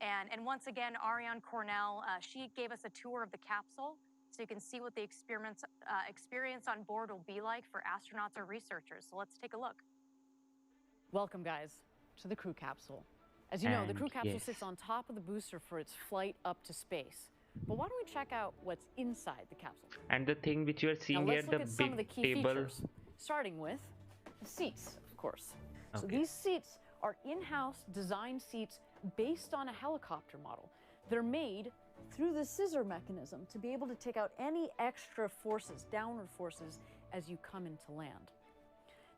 And once again, Ariane Cornell, she gave us a tour of the capsule, so you can see what the experience on board will be like for astronauts or researchers. So let's take a look. Welcome, guys, to the crew capsule. As you know, the crew capsule sits on top of the booster for its flight up to space. But why don't we check out what's inside the capsule? And the thing which you are seeing now, here, let's look the at some big of the key table. features, starting with the seats, of course. So Okay. these seats are in-house designed seats based on a helicopter model. They're made through the scissor mechanism to be able to take out any extra forces, downward forces, as you come into land.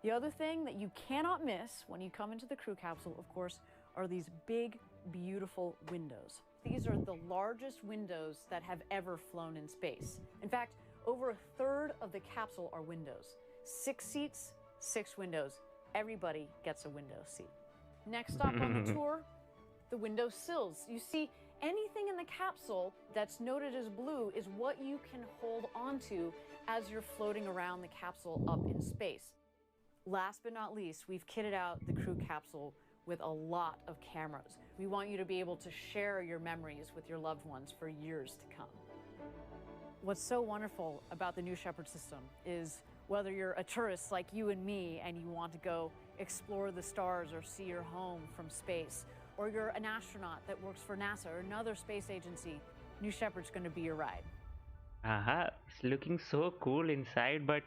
The other thing that you cannot miss when you come into the crew capsule, of course, are these big, beautiful windows. These are the largest windows that have ever flown in space. In fact, over a third of the capsule are windows. 6 seats, 6 windows. Everybody gets a window seat. Next stop on the tour, the window sills. You see, Anything in the capsule that's noted as blue is what you can hold onto as you're floating around the capsule up in space. Last but not least, we've kitted out the crew capsule with a lot of cameras. We want you to be able to share your memories with your loved ones for years to come. What's so wonderful about the New Shepard system is whether you're a tourist like you and me and you want to go explore the stars or see your home from space, or you're an astronaut that works for NASA or another space agency, New Shepard's going to be your ride. It's looking so cool inside, but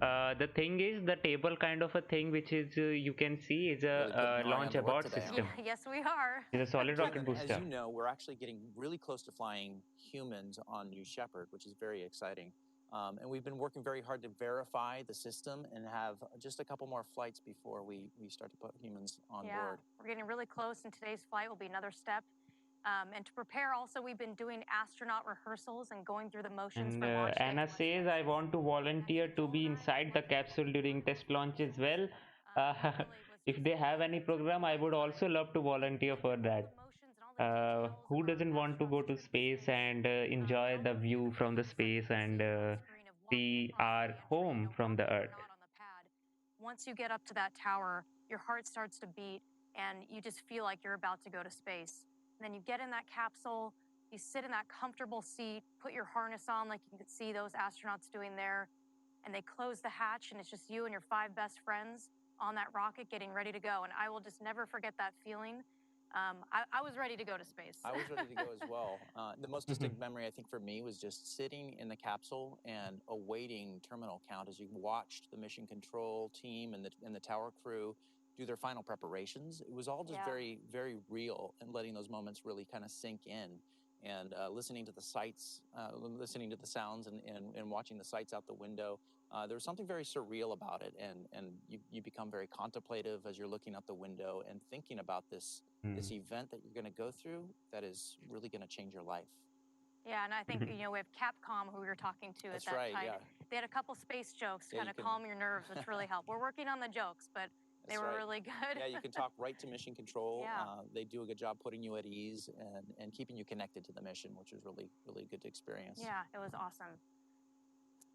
the thing is, the table kind of a thing which is you can see is a launch abort system. Yes, we are. It's a solid rocket And booster. as you know, we're actually getting really close to flying humans on New Shepard, which is very exciting. And we've been working very hard to verify the system and have just a couple more flights before we start to put humans on board. We're getting really close, and today's flight will be another step. And to prepare also, we've been doing astronaut rehearsals and going through the motions And for launch day. Anna says, I want to volunteer to be inside the capsule during test launch as well. If they have any program, I would also love to volunteer for that. Who doesn't want to go to space and enjoy the view from the space and see our home from the Earth? Once you get up to that tower, your heart starts to beat and you just feel like you're about to go to space. And then you get in that capsule, you sit in that comfortable seat, put your harness on like you can see those astronauts doing there, and they close the hatch and it's just you and your 5 best friends on that rocket getting ready to go. And I will just never forget that feeling. I was ready to go to space. I was ready to go as well. The most distinct memory, I think, for me was just sitting in the capsule and awaiting terminal count as you watched the mission control team and the tower crew do their final preparations. It was all just very, very real, and letting those moments really kind of sink in, and listening to the sights, listening to the sounds, and watching the sights out the window. There was something very surreal about it, and you become very contemplative as you're looking out the window and thinking about this event that you're going to go through that is really going to change your life. Yeah, and I think, you know, we have Capcom, who we were talking to at that time. They had a couple space jokes to kind of calm your nerves, which really helped. We're working on the jokes, but they were really good. Yeah, you can talk right to mission control. They do a good job putting you at ease and keeping you connected to the mission, which was really, really good to experience. Yeah, it was awesome.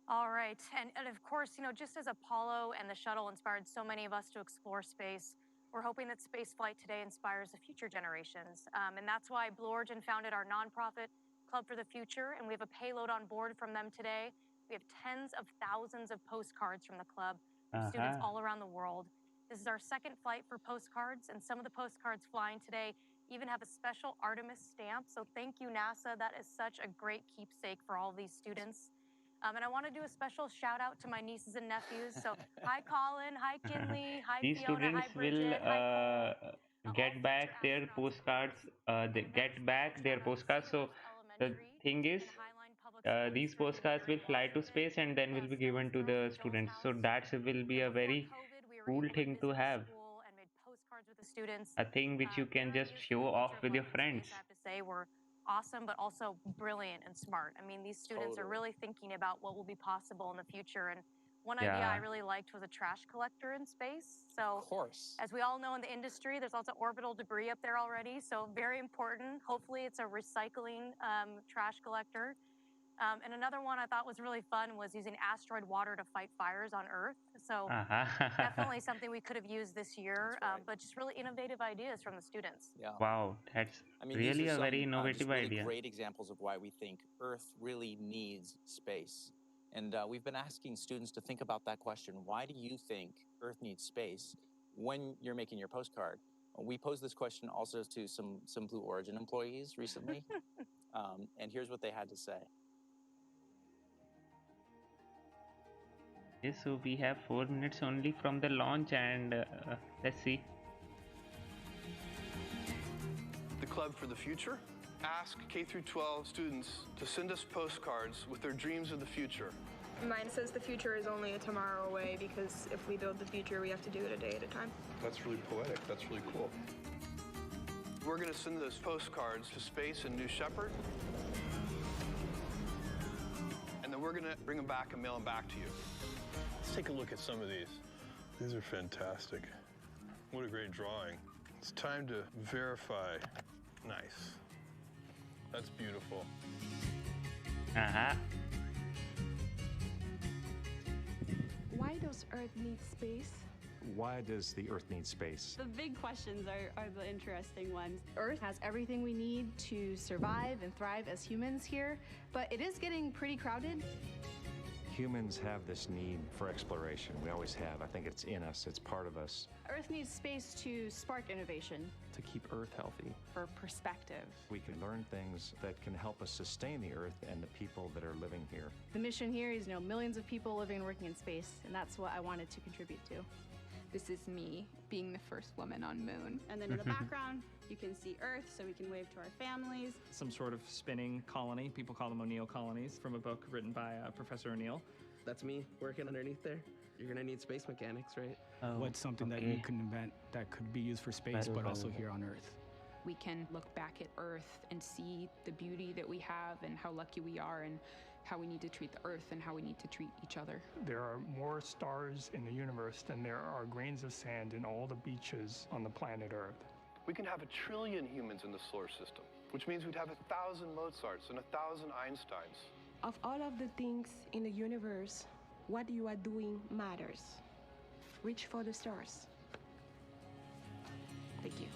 All right, and of course, you know, just as Apollo and the shuttle inspired so many of us to explore space, we're hoping that spaceflight today inspires the future generations. And that's why Blue Origin founded our nonprofit Club for the Future, and we have a payload on board from them today. We have tens of thousands of postcards from the club from students all around the world. This is our second flight for postcards, and some of the postcards flying today even have a special Artemis stamp. So thank you, NASA. That is such a great keepsake for all of these students. And I want to do a special shout out to my nieces and nephews. So hi, Colin. Hi, Kinley. Hi, These Fiona. students Hi, Bridget. will get back their postcards. They get back their postcards. So the thing is, these postcards will fly to space and then will be given to the students. So that will be a very cool thing to have. A thing which you can just show off with your friends. I have to say, were awesome, but also brilliant and smart. I mean, these students are really thinking about what will be possible in the future. And one idea I really liked was a trash collector in space. So, as we all know in the industry, there's lots of orbital debris up there already. So, very important. Hopefully, it's a recycling trash collector. And another one I thought was really fun was using asteroid water to fight fires on Earth. So definitely something we could have used this year, but just really innovative ideas from the students. Wow, that's really a very innovative idea. Great examples of why we think Earth really needs space. And we've been asking students to think about that question. Why do you think Earth needs space when you're making your postcard? We posed this question also to some Blue Origin employees recently. And here's what they had to say. So we have 4 minutes only from the launch, and let's see. The Club for the Future ask K-12 students to send us postcards with their dreams of the future. Mine says the future is only a tomorrow away, because if we build the future, we have to do it a day at a time. That's really poetic. That's really cool. We're going to send those postcards to space in New Shepard. And then we're going to bring them back and mail them back to you. Let's take a look at some of these. These are fantastic. What a great drawing. It's time to verify. Nice. That's beautiful. Why does Earth need space? Why does the Earth need space? The big questions are the interesting ones. Earth has everything we need to survive and thrive as humans here, but it is getting pretty crowded. Humans have this need for exploration. We always have. I think it's in us. It's part of us. Earth needs space to spark innovation. To keep Earth healthy. For perspective. We can learn things that can help us sustain the Earth and the people that are living here. The mission here is, millions of people living and working in space, and that's what I wanted to contribute to. This is me being the first woman on Moon. And then in the background, you can see Earth, so we can wave to our families. Some sort of spinning colony. People call them O'Neill colonies, from a book written by Professor O'Neill. That's me working underneath there. You're gonna need space mechanics, right? What's something that you can invent that could be used for space, but also here on Earth? We can look back at Earth and see the beauty that we have and how lucky we are and how we need to treat the Earth and how we need to treat each other. There are more stars in the universe than there are grains of sand in all the beaches on the planet Earth. We can have 1 trillion humans in the solar system, which means we'd have 1,000 Mozarts and 1,000 Einsteins. Of all of the things in the universe, what you are doing matters. Reach for the stars. Thank you.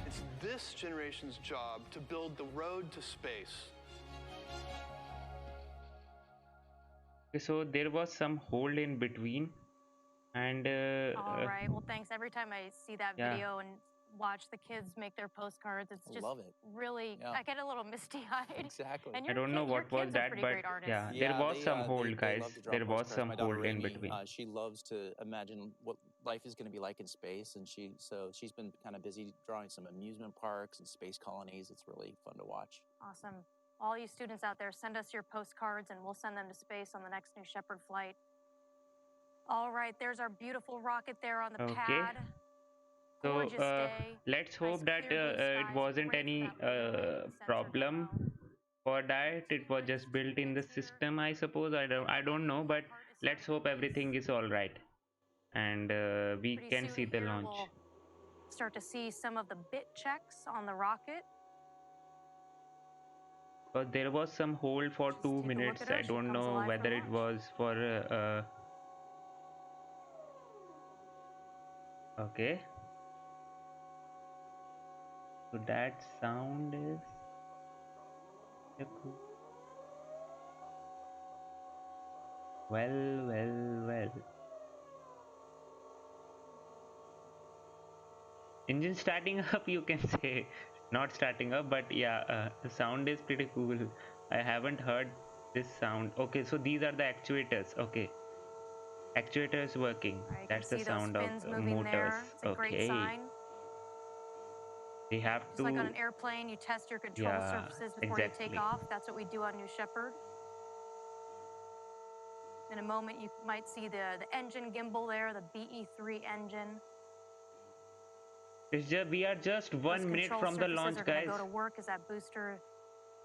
It's this generation's job to build the road to space. So there was some hold in between, and all right. Well, thanks. Every time I see that video and watch the kids make their postcards, it's just really, I get a little misty-eyed. Exactly. And I don't know what was that, but there was some hold, guys. There was some hold in between. She loves to imagine what life is going to be like in space, and she's been kind of busy drawing some amusement parks and space colonies. It's really fun to watch. Awesome. All you students out there, send us your postcards and we'll send them to space on the next New Shepard flight. All right, there's our beautiful rocket there on the pad. So let's hope that it wasn't any problem for that. It was just built in the system, I suppose. I don't know, but let's hope everything is all right, and we can see the launch. We'll start to see some of the bit checks on the rocket. But there was some hold for 2 minutes. I don't know whether it was for okay. So that sound is well. Engine starting up, you can say. Not starting up, but yeah, the sound is pretty cool. I haven't heard this sound. Okay, so these are the actuators. Okay, actuators working. That's the sound of motors. Okay. They have Just to. like on an airplane, you test your control surfaces before you take off. That's what we do on New Shepard. In a moment, you might see the engine gimbal there, the BE-3 engine. We are just 1 minute from the launch, guys. Go to work as that booster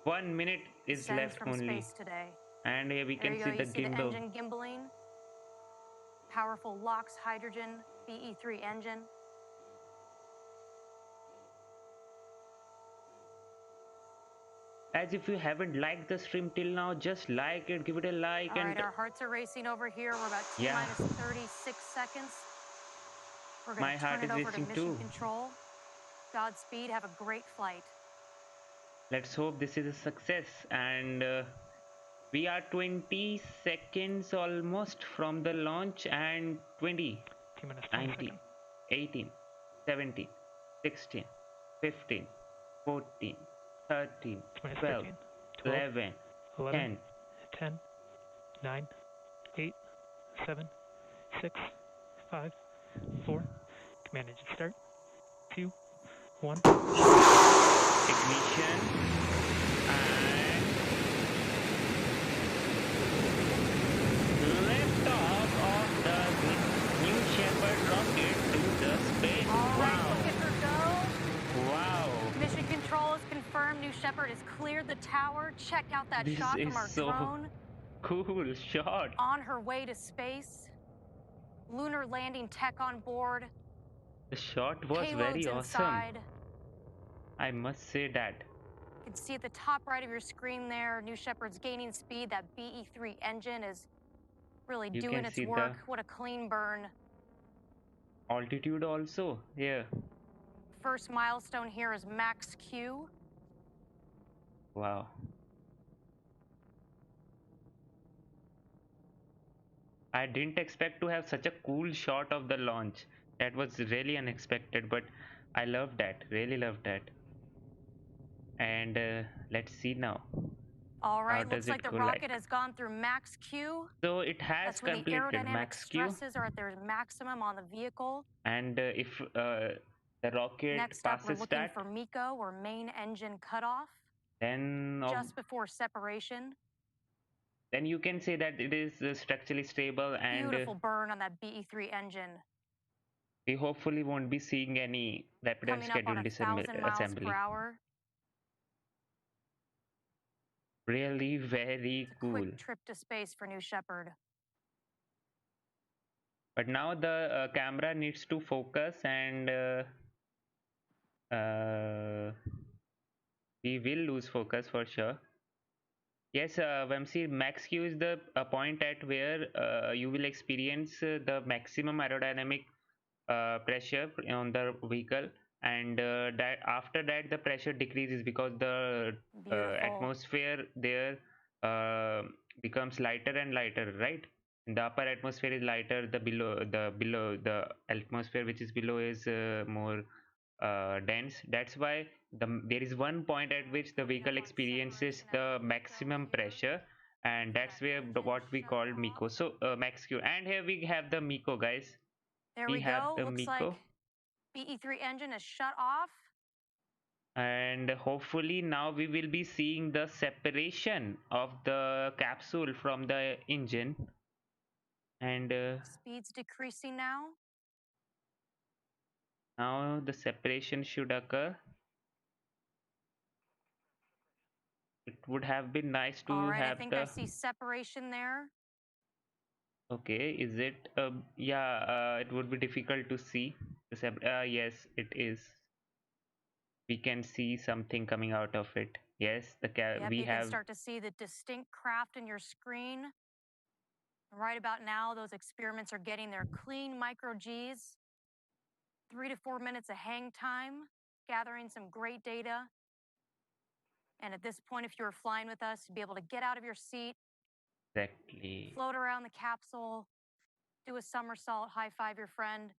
1 minute is left from only. Space today. And here we can see the gimbal. The engine gimbaling. Powerful LOX hydrogen BE-3 engine. As if you haven't liked the stream till now, just like it, give it a like. All right, our hearts are racing over here. We're about T minus 36 seconds. We're going to turn it over to mission control. Godspeed. Have a great flight. Let's hope this is a success. And we are 20 seconds almost from the launch, and 20, 19, 18, 17, 16, 15, 14, 13, 12, 11, 10, 10, 9, 8, 7, 6, 5, 4. Command engine start. 2, 1. Ignition. And liftoff of the New Shepard rocket to the space. All right, look at her go. Wow. Mission control is confirmed. New Shepard has cleared the tower. Check out that shot from our drone. Cool shot. On her way to space. Lunar landing tech on board. The shot was Payloads very awesome. inside. I must say that. You can see at the top right of your screen there, New Shepard's gaining speed. That BE-3 engine is really You doing can its see work. the What a clean burn. altitude also here. First milestone here is max Q. Wow. I didn't expect to have such a cool shot of the launch. That was really unexpected, but I love that. Really love that. And let's see now. All right, How looks does like it the go rocket has gone through max Q. So it has That's when the completed aerodynamic max Q. stresses are at their maximum on the vehicle. And if the rocket Next up, we're passes looking that, for MECO, or main engine cutoff, then just before separation. then you can say that it is structurally stable, and Beautiful burn on that BE-3 engine. we hopefully won't be seeing any rapid and Coming up on scheduled 1,000 miles assembly. per hour. Really very cool. Quick trip to space for New Shepard. But now the camera needs to focus, and we will lose focus for sure. Yes, Vamsi, max Q is the point at where you will experience the maximum aerodynamic pressure on the vehicle, and that after that the pressure decreases because the atmosphere there becomes lighter and lighter, right? The upper atmosphere is lighter, the atmosphere which is below is more dense. That's why there is one point at which the vehicle experiences the maximum pressure, and that's where what we call MECO. So max Q, and here we have the MECO, guys. There we we have go. the Looks MECO. like BE-3 engine is shut off. And hopefully now we will be seeing the separation of the capsule from the engine, and Speed's decreasing now. now the separation should occur. It would have been nice to All right, have I think the I see separation there. Okay, is it yeah, it would be difficult to see the yes, it is. We can see something coming out of it. Yes, Yep, we you have can start to see the distinct craft in your screen. Right about now, those experiments are getting their clean micro Gs. 3 to 4 minutes of hang time, gathering some great data. And at this point, if you were flying with us, you'd be able to get out of your seat, exactly, float around the capsule, do a somersault, high five your friend.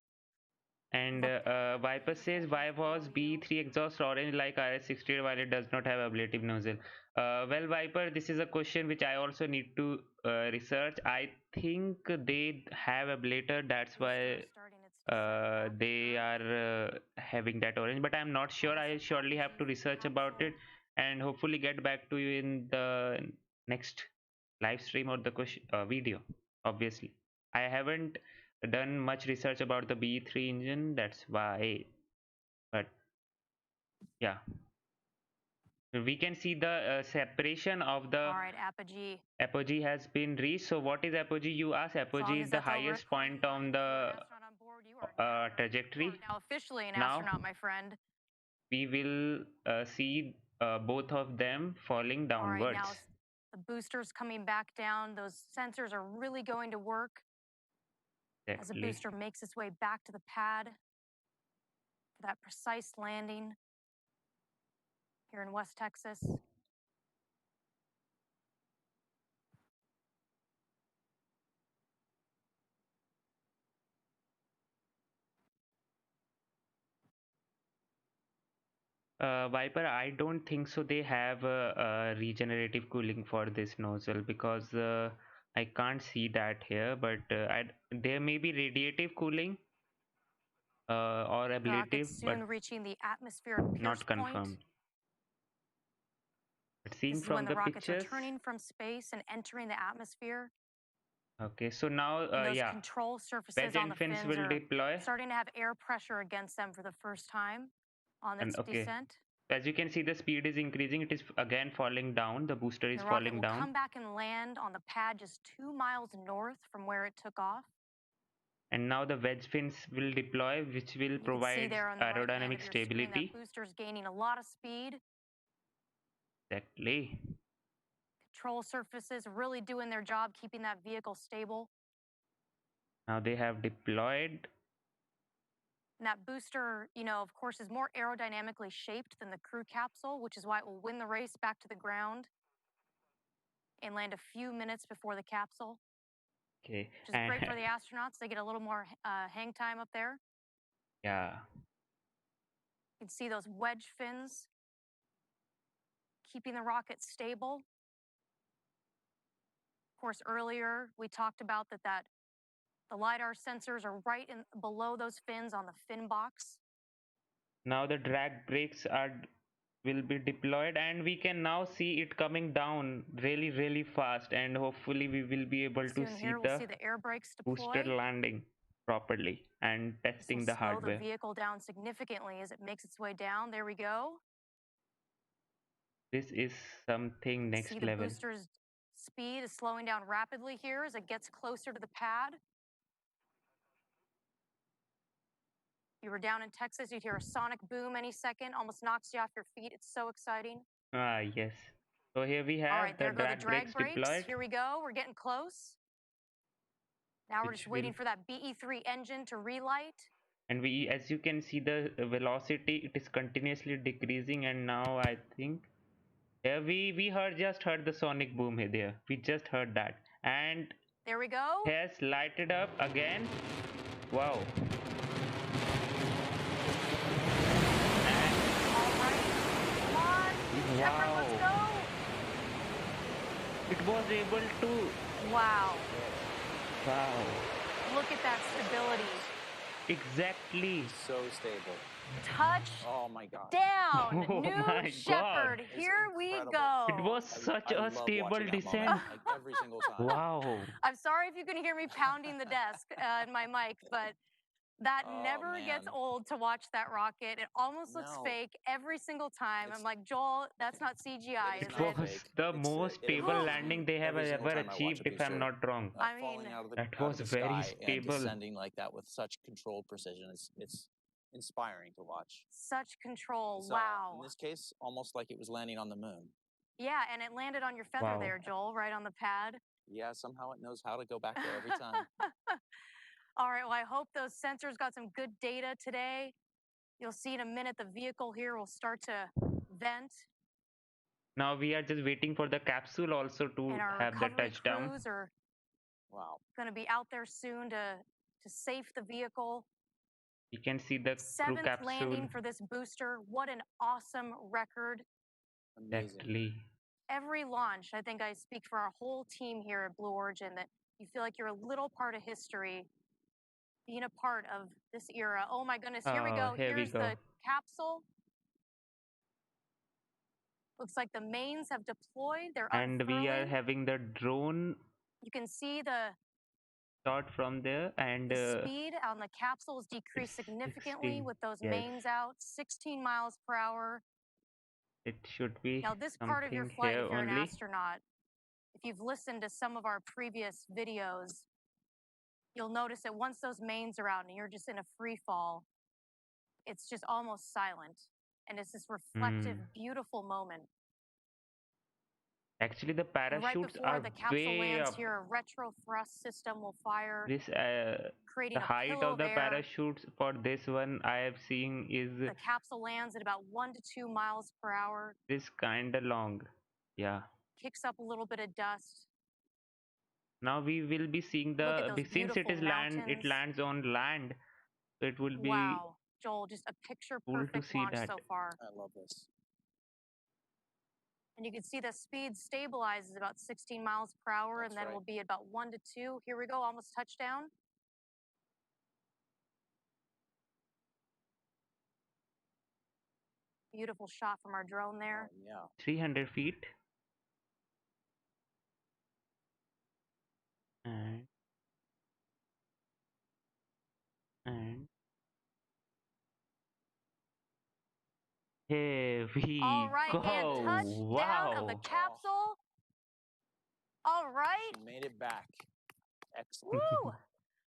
And Viper says, why was B3 exhaust orange like RS-68 while it does not have ablative nozzle? Well, Viper, this is a question which I also need to research. I think they have ablator, that's why they are having that orange, but I'm not sure. I surely have to research about it and hopefully get back to you in the next live stream or the question video. Obviously, I haven't done much research about the B3 engine, that's why. But yeah, we can see the separation of the All right, apogee. apogee has been reached. So what is apogee, you ask? Apogee is the highest point on the trajectory. Now officially an Now astronaut, my friend. we will see both of them falling All right, downwards. now the booster's coming back down. Those sensors are really going to work. As the booster makes its way back to the pad for that precise landing here in West Texas. Viper, I don't think so. They have regenerative cooling for this nozzle because I can't see that here, but there may be radiative cooling or ablative, but soon reaching the atmospheric pierce not confirmed. But seeing this is from when the rocket's pictures, returning from space and entering the atmosphere. Okay, so now those yeah, control surfaces wedge on the fins fins will are deploy. starting to have air pressure against them for the first time on its descent. As you can see, the speed is increasing. It is again falling down. The booster is The rocket falling will down. come back and land on the pad just 2 miles north from where it took off. And now the wedge fins will deploy, which will You can see provide there on the right hand aerodynamic of your screen stability. that booster's gaining a lot of speed. Exactly. Control surfaces really doing their job, keeping that vehicle stable. Now they have deployed. And that booster, you know, of course, is more aerodynamically shaped than the crew capsule, which is why it will win the race back to the ground and land a few minutes before the capsule. Okay. Which is great for the astronauts. They get a little more hang time up there. Yeah. You can see those wedge fins keeping the rocket stable. Of course, earlier we talked about that the LiDAR sensors are right below those fins on the fin box. Now the drag brakes will be deployed, and we can now see it coming down really fast, and hopefully we will be able to see We'll see the air brakes deploy. booster landing properly and testing the This will slow hardware. the vehicle down significantly as it makes its way down. There we go. This is something next see level. The booster's speed is slowing down rapidly here as it gets closer to the pad. You were down in Texas, you'd hear a sonic boom any second, almost knocks you off your feet. It's so exciting. Ah, yes. So here we have All right, there the go the drag brakes deployed. Here we go. We're getting close. Now we're just waiting for that BE3 engine to relight. And we, as you can see, the velocity, it is continuously decreasing, and now I think we just heard the sonic boom here. There, we just heard that, and there we go. Has lighted up again. Wow. Shepard, let's go. It was able to. Wow. Wow. Look at that stability. Exactly. So stable. Touch. Oh my God. Down. Oh New Shepard. Here we go. It was such a stable descent. Like every single time. Wow. I'm sorry if you can hear me pounding the desk and my mic, but that never gets old to watch that rocket. It almost looks fake every single time. I'm like, Joel, that's not CGI, is it? Was the most stable landing they have ever achieved, if I'm not wrong. I mean, that was very stable. And descending like that with such controlled precision. It's inspiring to watch. Such control. It's, wow. In this case, almost like it was landing on the moon. Yeah, and it landed on your feather there, Joel, right on the pad. Yeah, somehow it knows how to go back there every time. All right, well, I hope those sensors got some good data today. You'll see in a minute the vehicle here will start to vent. Now we are just waiting for the capsule also to have the touchdown. Crews are going to be out there soon to safe the vehicle. You can see the crew 7th capsule. landing for this booster. What an awesome record. Exactly. Every launch, I think I speak for our whole team here at Blue Origin, that you feel like you're a little part of history, being a part of this era. Oh my goodness, here we go. Here's the capsule. Looks like the mains have deployed. They're unfurling. We are having the drone. You can see the shot from there, and the speed on the capsule is decreased significantly with those mains out, 16 miles per hour. It should be. Now this part of your flight, if you're an astronaut, if you've listened to some of our previous videos, you'll notice that once those mains are out and you're just in a free fall, it's just almost silent. And it's this reflective, beautiful moment. Actually, the parachutes right before are the capsule way lands up. here, a retro thrust system will fire. This creating the a height pillow of the there. parachutes for this one I have seen is The capsule lands at about 1 to 2 miles per hour. This kind of long. Yeah. Kicks up a little bit of dust. Now we will be seeing the since it is it lands on land, so it will be wow, Joel, just a picture perfect launch so far. I love this. And you can see the speed stabilizes about 16 miles per hour, and then will be about 1 to 2. Here we go, almost touchdown. Beautiful shot from our drone there. Oh, yeah. 300 feet. And here we all right, go. and touchdown of the capsule. All right. She made it back. Excellent. Woo!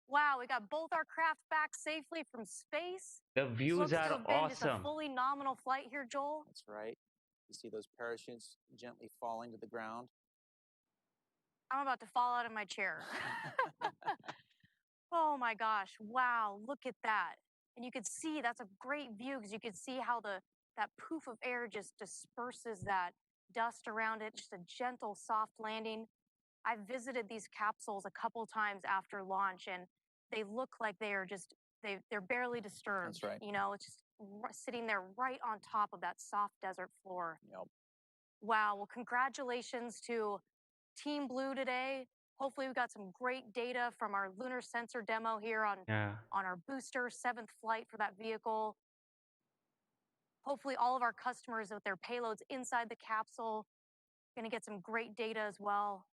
Wow, we got both our craft back safely from space. The views Looks to are have been just a awesome. fully nominal flight here, Joel. That's right. You see those parachutes gently falling to the ground. I'm about to fall out of my chair. Oh my gosh, wow, look at that. And you can see that's a great view because you can see how that poof of air just disperses that dust around it, just a gentle, soft landing. I've visited these capsules a couple times after launch and they look like they are just they're barely disturbed. That's right. You know, it's just sitting there right on top of that soft desert floor. Yep. Wow, well congratulations to Team Blue today. Hopefully we got some great data from our lunar sensor demo here on Yeah. our booster 7th flight for that vehicle. Hopefully all of our customers with their payloads inside the capsule going to get some great data as well.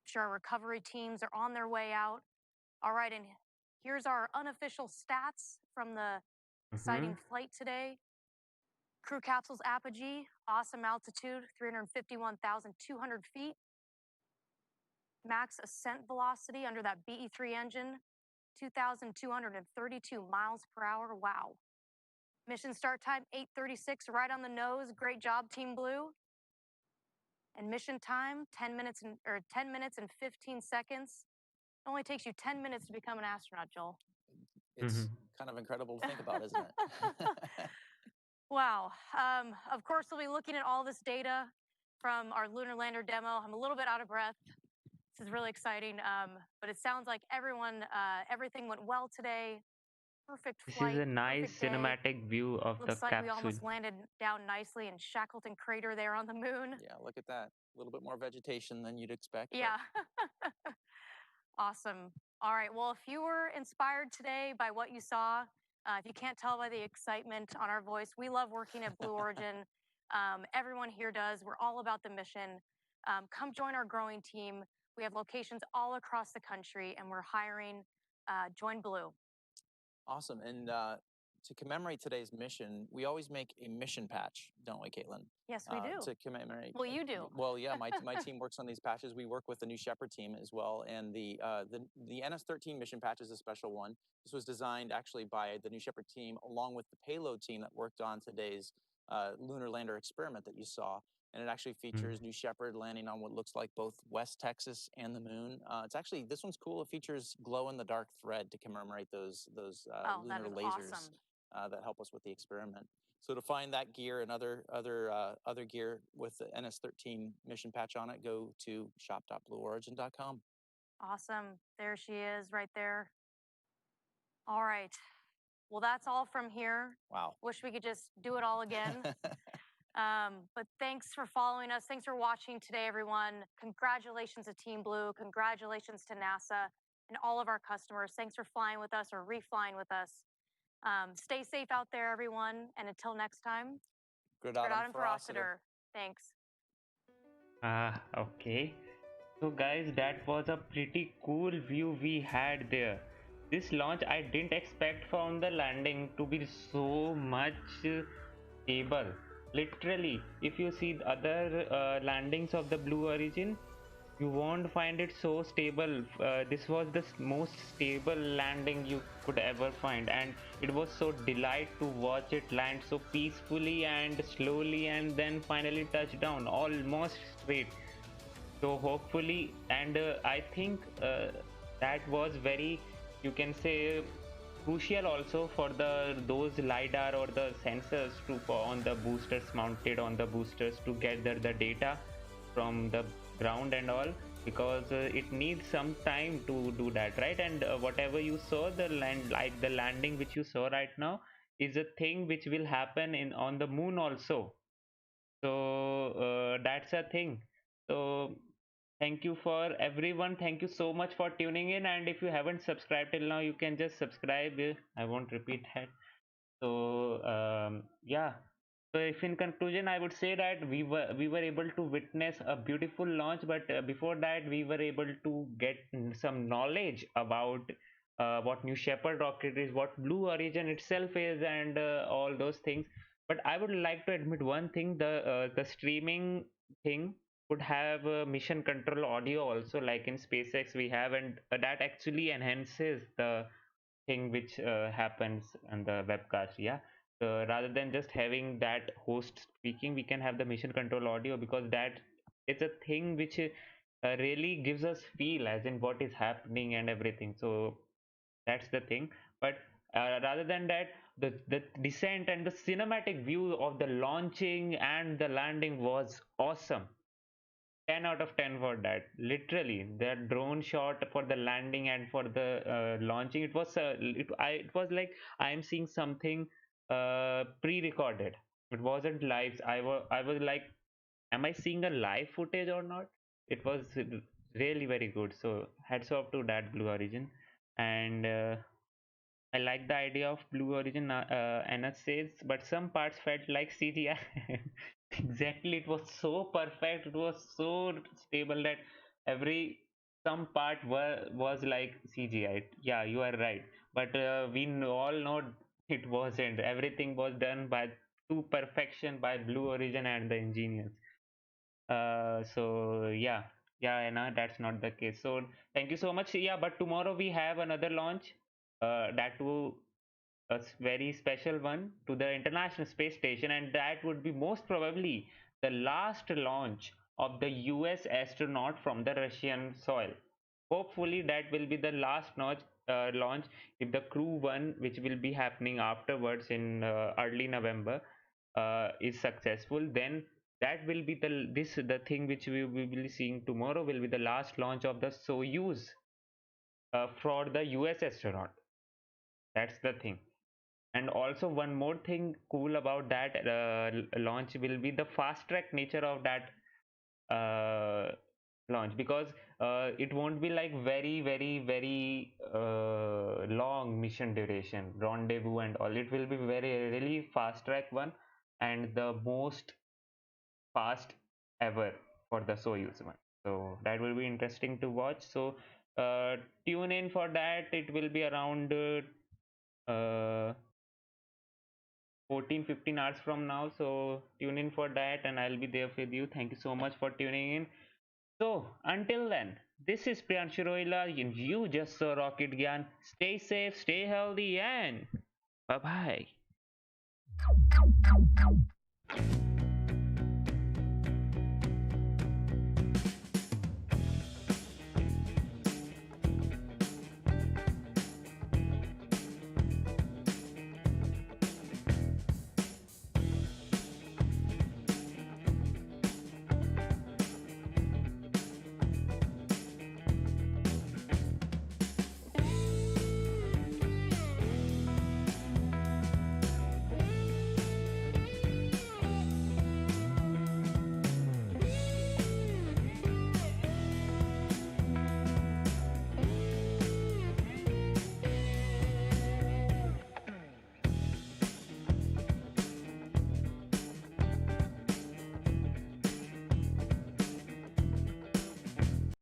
I'm sure our recovery teams are on their way out. All right, and here's our unofficial stats from the exciting flight today. Crew capsule's apogee, awesome altitude, 351,200 feet. Max ascent velocity under that BE-3 engine, 2,232 miles per hour. Wow. Mission start time, 8:36, right on the nose. Great job, Team Blue. And mission time, 10 minutes and 15 seconds. It only takes you 10 minutes to become an astronaut, Joel. It's kind of incredible to think about, isn't it? Wow. Of course, we'll be looking at all this data from our lunar lander demo. I'm a little bit out of breath. This is really exciting, but it sounds like everything went well today. Perfect This flight. is a nice perfect day. cinematic view of Looks the like we capsule. almost landed down nicely in Shackleton Crater there on the moon. Yeah, look at that. A little bit more vegetation than you'd expect. Yeah. Awesome. All right. Well, if you were inspired today by what you saw, if you can't tell by the excitement on our voice, we love working at Blue Origin. Everyone here does. We're all about the mission. Come join our growing team. We have locations all across the country, and we're hiring. Join Blue. Awesome. And to commemorate today's mission, we always make a mission patch, don't we, Caitlin? Yes, we do. To commemorate. Well, you do. Well, yeah, my team works on these patches. We work with the new Shepard team as well. And the NS-13 mission patch is a special one. This was designed actually by the new Shepard team along with the payload team that worked on today's lunar lander experiment that you saw. And it actually features New Shepard landing on what looks like both West Texas and the moon. It's actually, this one's cool. It features glow-in-the-dark thread to commemorate those lunar lasers awesome. that help us with the experiment. So to find that gear and other gear with the NS-13 mission patch on it, go to shop.blueorigin.com. Awesome. There she is right there. All right. Well, that's all from here. Wow. Wish we could just do it all again. But thanks for following us. Thanks for watching today, everyone. Congratulations to Team Blue. Congratulations to NASA and all of our customers. Thanks for flying with us or reflying with us. Stay safe out there, everyone. And until next time, Gradatum Ferociter. Thanks. Okay. So guys, that was a pretty cool view we had there. This launch, I didn't expect from the landing to be so much stable. Literally, if you see other landings of the Blue Origin, you won't find it so stable. This was the most stable landing you could ever find, and it was so delight to watch it land so peacefully and slowly and then finally touch down almost straight. So hopefully, and I think that was very, you can say, crucial also for those lidar or the sensors to on the boosters, mounted on the boosters, to gather the data from the ground and all, because it needs some time to do that, right? And whatever you saw, the landing which you saw right now is a thing which will happen on the moon also. So that's a thing. So thank you for everyone. Thank you so much for tuning in. And if you haven't subscribed till now, you can just subscribe. I won't repeat that. So yeah. So if in conclusion, I would say that we were able to witness a beautiful launch, but before that, we were able to get some knowledge about what New Shepard rocket is, what Blue Origin itself is, and all those things. But I would like to admit one thing: the streaming thing could have mission control audio also, like in SpaceX we have, and that actually enhances the thing which happens on the webcast. Yeah, so rather than just having that host speaking, we can have the mission control audio, because that it's a thing which really gives us feel as in what is happening and everything. So that's the thing. But rather than that, the descent and the cinematic view of the launching and the landing was awesome. 10 out of 10 for that. Literally, the drone shot for the landing and for the launching, it was like I am seeing something pre-recorded. It wasn't live. I was like, am I seeing a live footage or not? It was really very good. So hats off to that, Blue Origin. And I like the idea of Blue Origin NSAs, but some parts felt like CGI. Exactly, it was so perfect. It was so stable that every some part was like CGI. Yeah, you are right. But all know it wasn't. Everything was done by to perfection by Blue Origin and the engineers. So yeah, Anna, that's not the case. So thank you so much. Yeah, but tomorrow we have another launch. That too a very special one to the International Space Station, and that would be most probably the last launch of the US astronaut from the Russian soil. Hopefully, that will be the last launch if the Crew 1, which will be happening afterwards in early November, is successful. Then that will be the thing which we will be seeing tomorrow will be the last launch of the Soyuz for the US astronaut. That's the thing. And also one more thing cool about that launch will be the fast track nature of that launch, because it won't be like very long mission duration, rendezvous and all. It will be very really fast track one, and the most fast ever for the Soyuz one. So that will be interesting to watch. So tune in for that. It will be around 14-15 hours from now, so tune in for that and I'll be there with you. Thank you so much for tuning in. So until then, this is Priyanshu Roila, and you just saw Rocket Gyan. Stay safe, stay healthy, and bye bye.